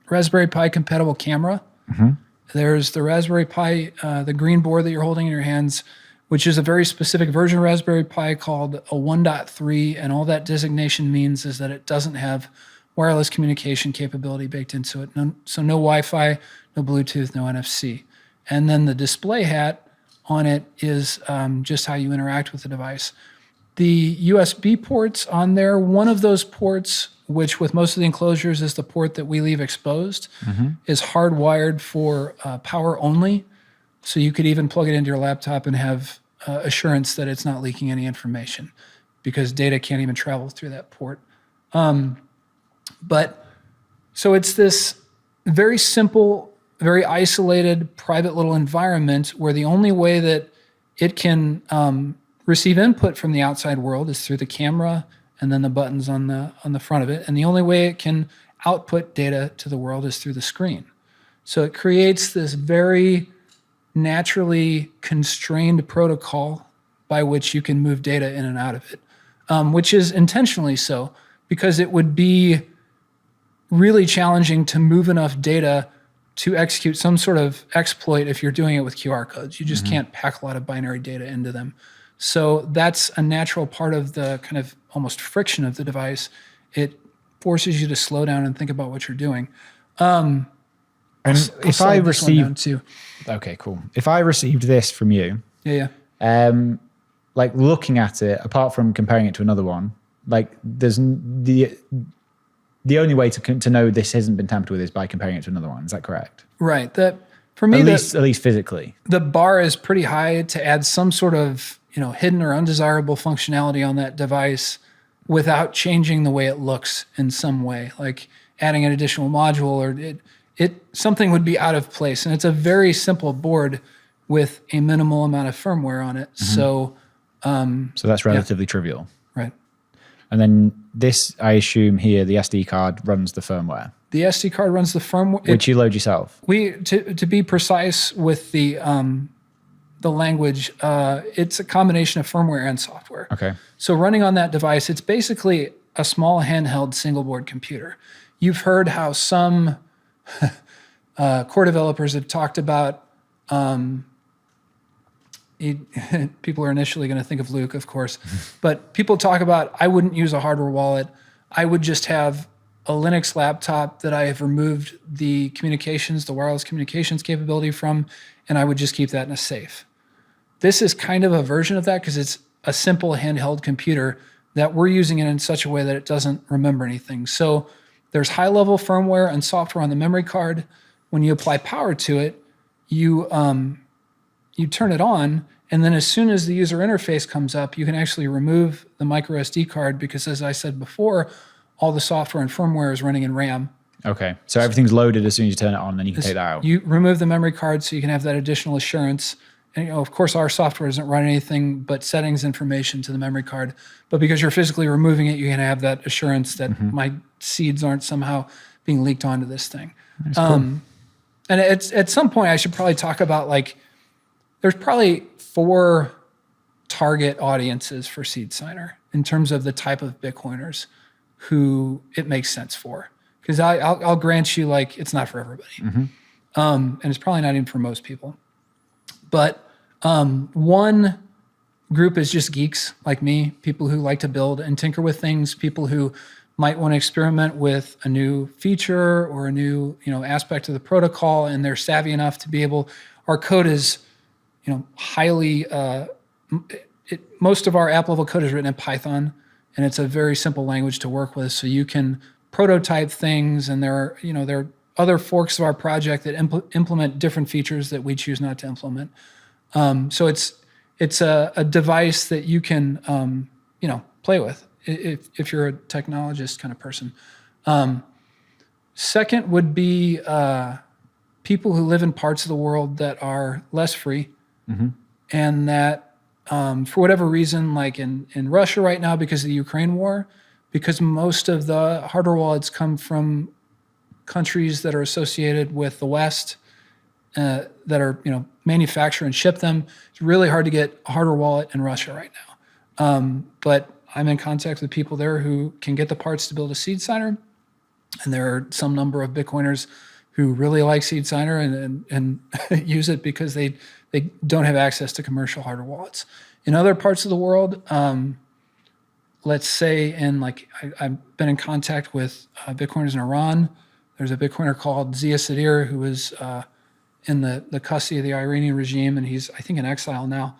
Raspberry Pi compatible camera. Mm-hmm. There's the Raspberry Pi, the green board that you're holding in your hands, which is a very specific version of Raspberry Pi called a 1.3. And all that designation means is that it doesn't have wireless communication capability baked into it. So no Wi-Fi, no Bluetooth, no NFC. And then the display hat on it is just how you interact with the device. The USB ports on there, one of those ports, which with most of the enclosures is the port that we leave exposed, is hardwired for power only. So you could even plug it into your laptop and have assurance that it's not leaking any information because data can't even travel through that port. But so it's this very simple, very isolated, private little environment where the only way that it can receive input from the outside world is through the camera and then the buttons on the front of it. And the only way it can output data to the world is through the screen. So it creates this very naturally constrained protocol by which you can move data in and out of it, which is intentionally so because it would be really challenging to move enough data to execute some sort of exploit if you're doing it with QR codes. You just can't pack a lot of binary data into them. So that's a natural part of the kind of almost friction of the device. It forces you to slow down and think about what you're doing. And if I received... Okay, cool. If I received this from you... looking at it, apart from comparing it to another one, there's the only way to know this hasn't been tampered with is by comparing it to another one. Is that correct? Right. For me, at least physically, the bar is pretty high to add some sort of hidden or undesirable functionality on that device without changing the way it looks in some way, like adding an additional module or something would be out of place. And it's a very simple board with a minimal amount of firmware on it. So that's relatively trivial. Right. And then this, I assume here, the SD card runs the firmware. The SD card runs the firmware. Which you load yourself. To be precise with the language, it's a combination of firmware and software. Okay. So running on that device, it's basically a small handheld single board computer. You've heard how some core developers have talked about people are initially going to think of Luke, of course, but people talk about, I wouldn't use a hardware wallet. I would just have a Linux laptop that I have removed the wireless communications capability from, and I would just keep that in a safe. This is kind of a version of that because a simple handheld computer, that we're using it in such a way that it doesn't remember anything. So there's high-level firmware and software on the memory card. When you apply power to it, you turn it on, and then as soon as the user interface comes up, you can actually remove the micro SD card because, as I said before, all the software and firmware is running in RAM. Okay. So everything's loaded as soon as you turn it on, then you can take that out. You remove the memory card so you can have that additional assurance. And of course, our software doesn't run anything but settings information to the memory card. But because you're physically removing it, you can have that assurance that my seeds aren't somehow being leaked onto this thing. Cool. And at some point, I should probably talk about, like, there's probably 4 target audiences for SeedSigner in terms of the type of Bitcoiners who it makes sense for. Because I'll grant you, like, it's not for everybody. And it's probably not even for most people. But one group is just geeks like me, people who like to build and tinker with things, people who might want to experiment with a new feature or a new aspect of the protocol, and they're savvy enough to be able. Our code is highly. Most of our app level code is written in Python, and it's a very simple language to work with. So you can prototype things, and there are other forks of our project that implement different features that we choose not to implement. So it's a device that you can play with if you're a technologist kind of person. Second would be people who live in parts of the world that are less free, and that for whatever reason, like in Russia right now because of the Ukraine war, because most of the hardware wallets come from countries that are associated with the West, that are manufacture and ship them. It's really hard to get a hardware wallet in Russia right now. But I'm in contact with people there who can get the parts to build a SeedSigner, and there are some number of Bitcoiners who really like SeedSigner and use it because they don't have access to commercial hardware wallets. In other parts of the world, let's say I've been in contact with Bitcoiners in Iran. There's a Bitcoiner called Zia Sadir who is in the custody of the Iranian regime, and he's, I think, in exile now.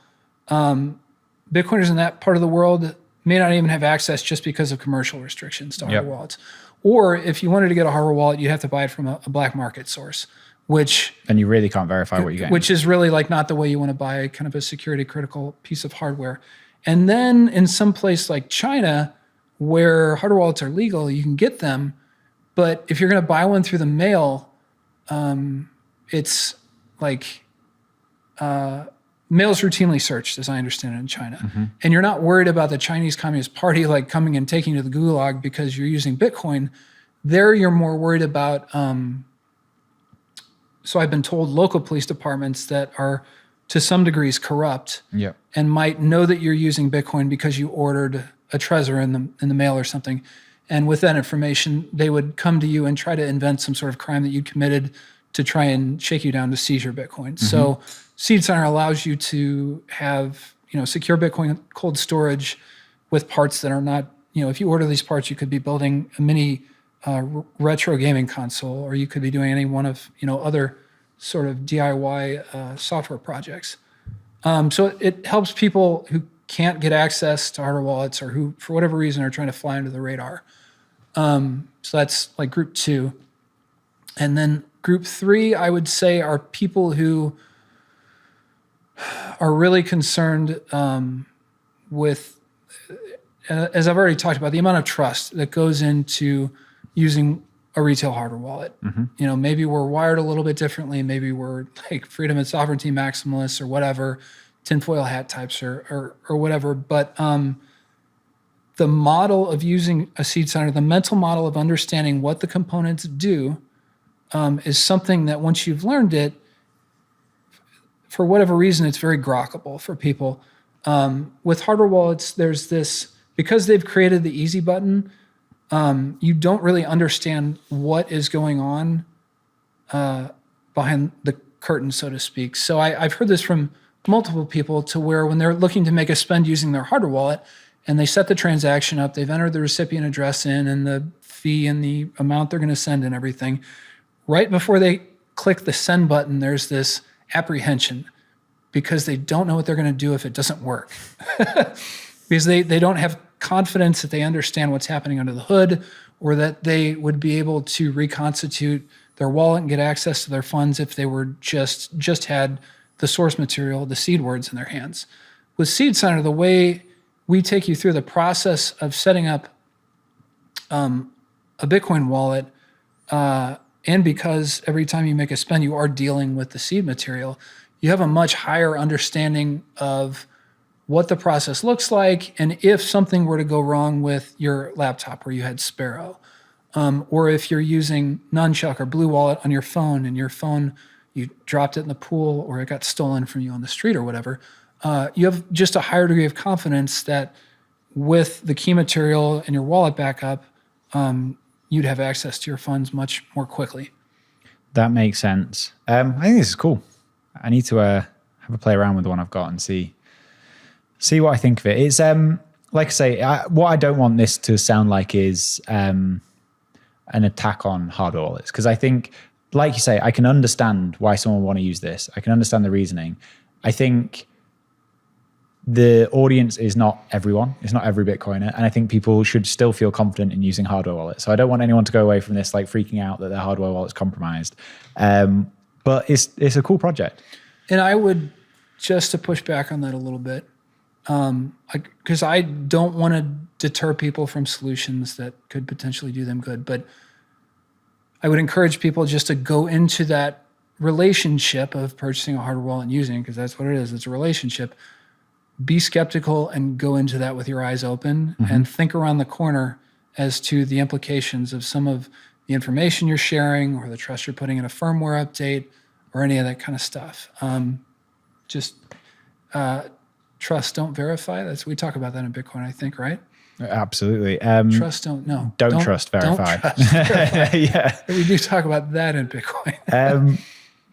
Bitcoiners in that part of the world may not even have access just because of commercial restrictions to hardware wallets. Or if you wanted to get a hardware wallet, you'd have to buy it from a black market source, and you really can't verify what you're getting. Which is really not the way you want to buy kind of a security critical piece of hardware. And then in some place like China, where hardware wallets are legal, you can get them. But if you're going to buy one through the mail, it's mail's routinely searched, as I understand it, in China. And you're not worried about the Chinese Communist Party coming and taking you to the gulag because you're using Bitcoin. There, you're more worried about. So I've been told local police departments that are to some degrees corrupt and might know that you're using Bitcoin because you ordered a Trezor in the mail or something. And with that information, they would come to you and try to invent some sort of crime that you committed to try and shake you down to seize your Bitcoin. So SeedSigner allows you to have secure Bitcoin cold storage with parts that are not, if you order these parts, you could be building a mini retro gaming console, or you could be doing any one of other sort of DIY software projects. So it helps people who can't get access to hardware wallets, or who for whatever reason are trying to fly under the radar. So that's group 2. And then group 3, I would say, are people who are really concerned with, as I've already talked about, the amount of trust that goes into using a retail hardware wallet. Maybe we're wired a little bit differently. Maybe we're freedom and sovereignty maximalists or whatever, tinfoil hat types or whatever. But the model of using a SeedSigner, the mental model of understanding what the components do, is something that once you've learned it, for whatever reason, it's very grokkable for people. With hardware wallets, there's this, because they've created the easy button, you don't really understand what is going on behind the curtain, so to speak. So I've heard this from multiple people, to where when they're looking to make a spend using their hardware wallet and they set the transaction up, they've entered the recipient address in and the fee and the amount they're going to send and everything. Right before they click the send button, there's this apprehension. because they don't know what they're going to do if it doesn't work. Because they don't have confidence that they understand what's happening under the hood, or that they would be able to reconstitute their wallet and get access to their funds if they were just had the source material, the seed words in their hands. With SeedSigner, the way we take you through the process of setting up a Bitcoin wallet, and because every time you make a spend, you are dealing with the seed material, you have a much higher understanding of what the process looks like, and if something were to go wrong with your laptop where you had Sparrow, or if you're using Nunchuck or Blue Wallet on your phone, and your phone, you dropped it in the pool or it got stolen from you on the street or whatever, you have just a higher degree of confidence that with the key material and your wallet backup, you'd have access to your funds much more quickly. That makes sense. I think this is cool. I need to have a play around with the one I've got and see what I think of it. It's like I say, what I don't want this to sound like is an attack on hardware wallets, because I think, like you say, I can understand why someone would want to use this. I can understand the reasoning. I think the audience is not everyone. It's not every Bitcoiner. And I think people should still feel confident in using hardware wallets. So I don't want anyone to go away from this like freaking out that their hardware wallet's compromised. But it's a cool project. And I would, just to push back on that a little bit, because I don't want to deter people from solutions that could potentially do them good, but I would encourage people just to go into that relationship of purchasing a hardware wallet and using it, because that's what it is. It's a relationship. Be skeptical and go into that with your eyes open, and think around the corner as to the implications of some of the information you're sharing, or the trust you're putting in a firmware update, or any of that kind of stuff. Just trust, don't verify. We talk about that in Bitcoin, I think, right? Absolutely. Trust, don't know. Don't trust, verify. Don't trust, verify. Yeah. We do talk about that in Bitcoin.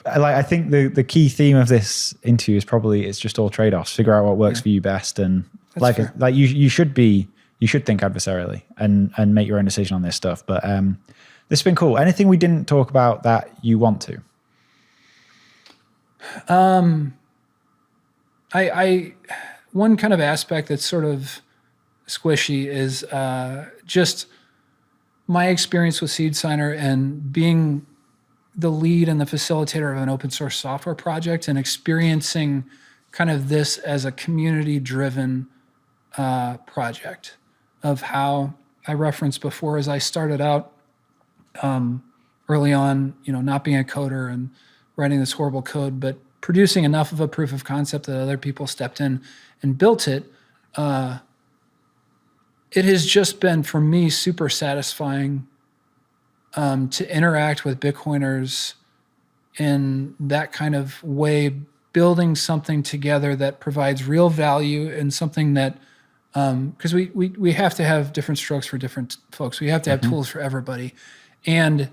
I think the key theme of this interview is probably it's just all trade-offs. Figure out what works for you best, and That's fair. you should think adversarially and make your own decision on this stuff. But this has been cool. Anything we didn't talk about that you want to? I one kind of aspect that's sort of squishy is just my experience with SeedSigner and being the lead and the facilitator of an open source software project, and experiencing kind of this as a community-driven project, of how I referenced before, as I started out early on, not being a coder and writing this horrible code, but producing enough of a proof of concept that other people stepped in and built it. It has just been, for me, super satisfying to interact with Bitcoiners in that kind of way, building something together that provides real value, and something that, because we have to have different strokes for different folks. We have to have tools for everybody. And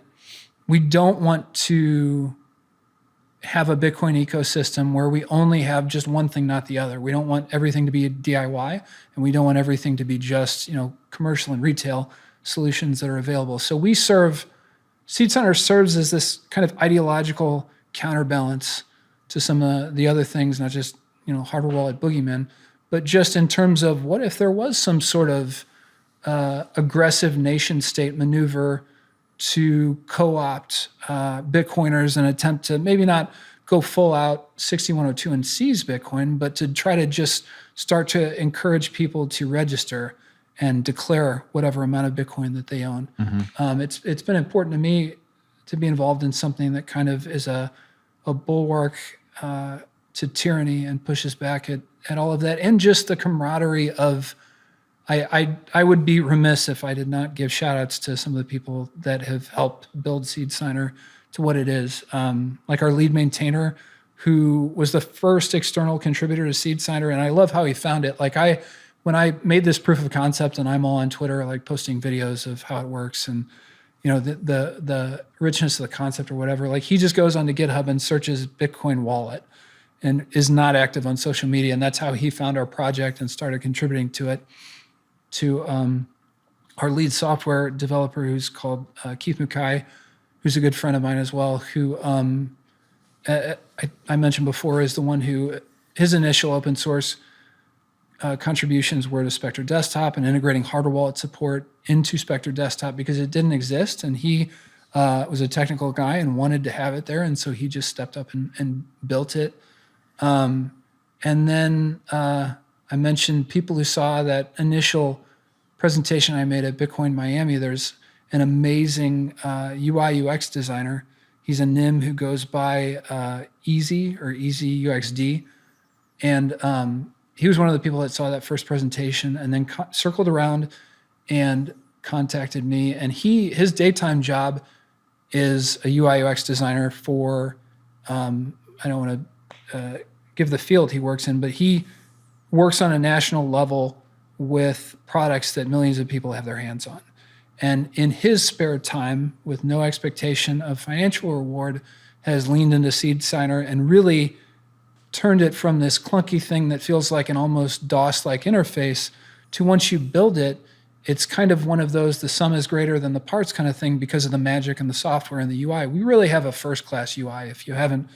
we don't want to have a Bitcoin ecosystem where we only have just one thing, not the other. We don't want everything to be DIY, and we don't want everything to be just, commercial and retail solutions that are available. So SeedSigner serves as this kind of ideological counterbalance to some of the other things, not just, hardware wallet boogeyman, but just in terms of what if there was some sort of aggressive nation state maneuver to co-opt Bitcoiners and attempt to maybe not go full out 6102 and seize Bitcoin, but to try to just start to encourage people to register and declare whatever amount of Bitcoin that they own. It's been important to me to be involved in something that kind of is a bulwark to tyranny and pushes back at all of that, and just the camaraderie of. I would be remiss if I did not give shout outs to some of the people that have helped build SeedSigner to what it is. Like our lead maintainer, who was the first external contributor to SeedSigner, and I love how he found it. When I made this proof of concept, and I'm all on Twitter, like posting videos of how it works and the richness of the concept or whatever, like he just goes onto GitHub and searches Bitcoin wallet and is not active on social media. And that's how he found our project and started contributing to it. To our lead software developer, who's called Keith Mukai, who's a good friend of mine as well, who I mentioned before is the one who his initial open source contributions were to Spectre Desktop and integrating hardware wallet support into Spectre Desktop because it didn't exist, and he was a technical guy and wanted to have it there, and so he just stepped up and built it. And then I mentioned people who saw that initial presentation I made at Bitcoin Miami. There's an amazing UI UX designer. He's a NIM who goes by Easy or Easy UXD, and he was one of the people that saw that first presentation and then circled around and contacted me. And his daytime job is a UI UX designer for, I don't want to give the field he works in, but he works on a national level with products that millions of people have their hands on. And in his spare time, with no expectation of financial reward, has leaned into SeedSigner and really turned it from this clunky thing that feels like an almost DOS-like interface to, once you build it, it's kind of one of those the sum is greater than the parts kind of thing because of the magic and the software and the UI. We really have a first-class UI if you haven't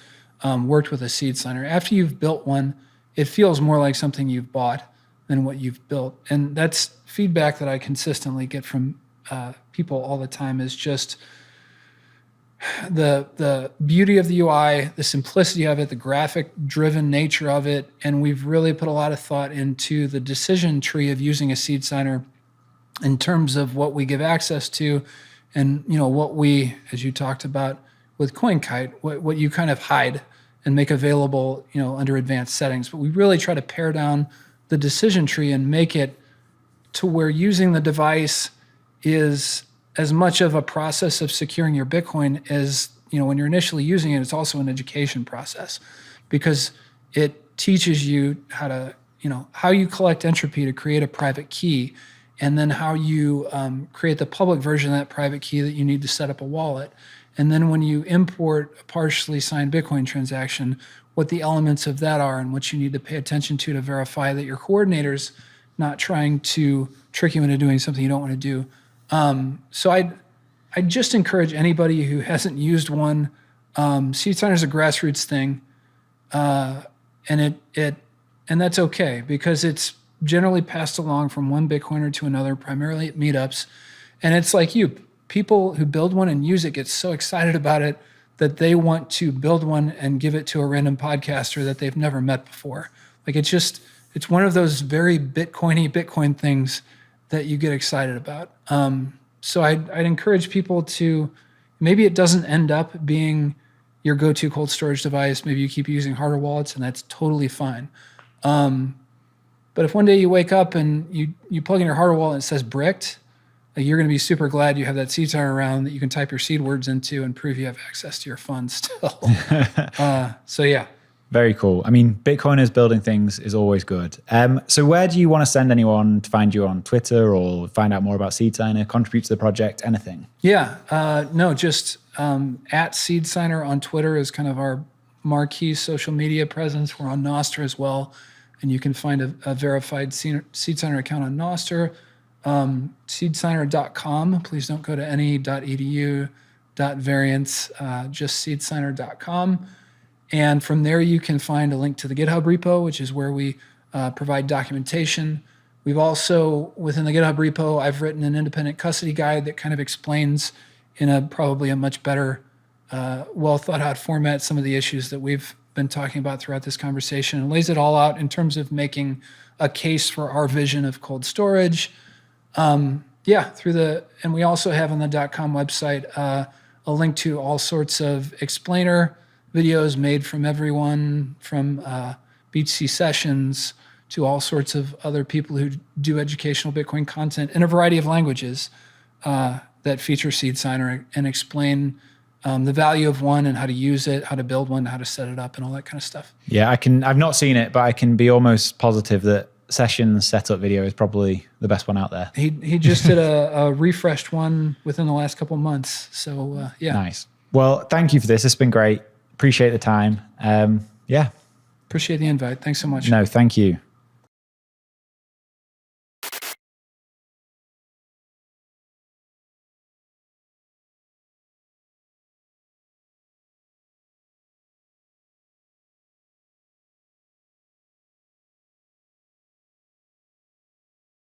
worked with a SeedSigner. After you've built one, it feels more like something you've bought than what you've built. And that's feedback that I consistently get from people all the time, is just the beauty of the UI, the simplicity of it, the graphic-driven nature of it, and we've really put a lot of thought into the decision tree of using a SeedSigner in terms of what we give access to, and what we, as you talked about with CoinKite, what you kind of hide and make available under advanced settings. But we really try to pare down the decision tree and make it to where using the device is as much of a process of securing your Bitcoin as, when you're initially using it, it's also an education process, because it teaches you how you collect entropy to create a private key, and then how you create the public version of that private key that you need to set up a wallet. And then when you import a partially signed Bitcoin transaction, what the elements of that are and what you need to pay attention to verify that your coordinator's not trying to trick you into doing something you don't want to do. So I just encourage anybody who hasn't used one. SeedSigner is a grassroots thing, and that's okay, because it's generally passed along from one Bitcoiner to another, primarily at meetups. And it's like people who build one and use it get so excited about it that they want to build one and give it to a random podcaster that they've never met before. Like it's one of those very Bitcoin things that you get excited about. So I'd encourage people to, maybe it doesn't end up being your go-to cold storage device. Maybe you keep using hardware wallets, and that's totally fine. But if one day you wake up and you plug in your hardware wallet and it says bricked, you're going to be super glad you have that SeedSigner around that you can type your seed words into and prove you have access to your funds still. So yeah. Very cool. I mean, Bitcoiners building things is always good. So where do you want to send anyone to find you on Twitter or find out more about SeedSigner, contribute to the project, anything? Yeah, no, just at SeedSigner on Twitter is kind of our marquee social media presence. We're on Nostr as well, and you can find a verified SeedSigner account on Nostr. SeedSigner.com. Please don't go to any.edu, .variants, just SeedSigner.com. And from there, you can find a link to the GitHub repo, which is where we provide documentation. We've also, within the GitHub repo, I've written an independent custody guide that kind of explains in probably a much better, well thought out format some of the issues that we've been talking about throughout this conversation, and lays it all out in terms of making a case for our vision of cold storage. And we also have on the .com website a link to all sorts of explainer videos made from everyone from BTC sessions to all sorts of other people who do educational Bitcoin content in a variety of languages that feature SeedSigner and explain the value of one and how to use it, how to build one, how to set it up, and all that kind of stuff. Yeah, I've not seen it, but I can be almost positive that Sessions setup video is probably the best one out there. He just did a refreshed one within the last couple of months. So yeah. Nice. Well, thank you for this. It's been great. Appreciate the time. Appreciate the invite. Thanks so much. No, thank you.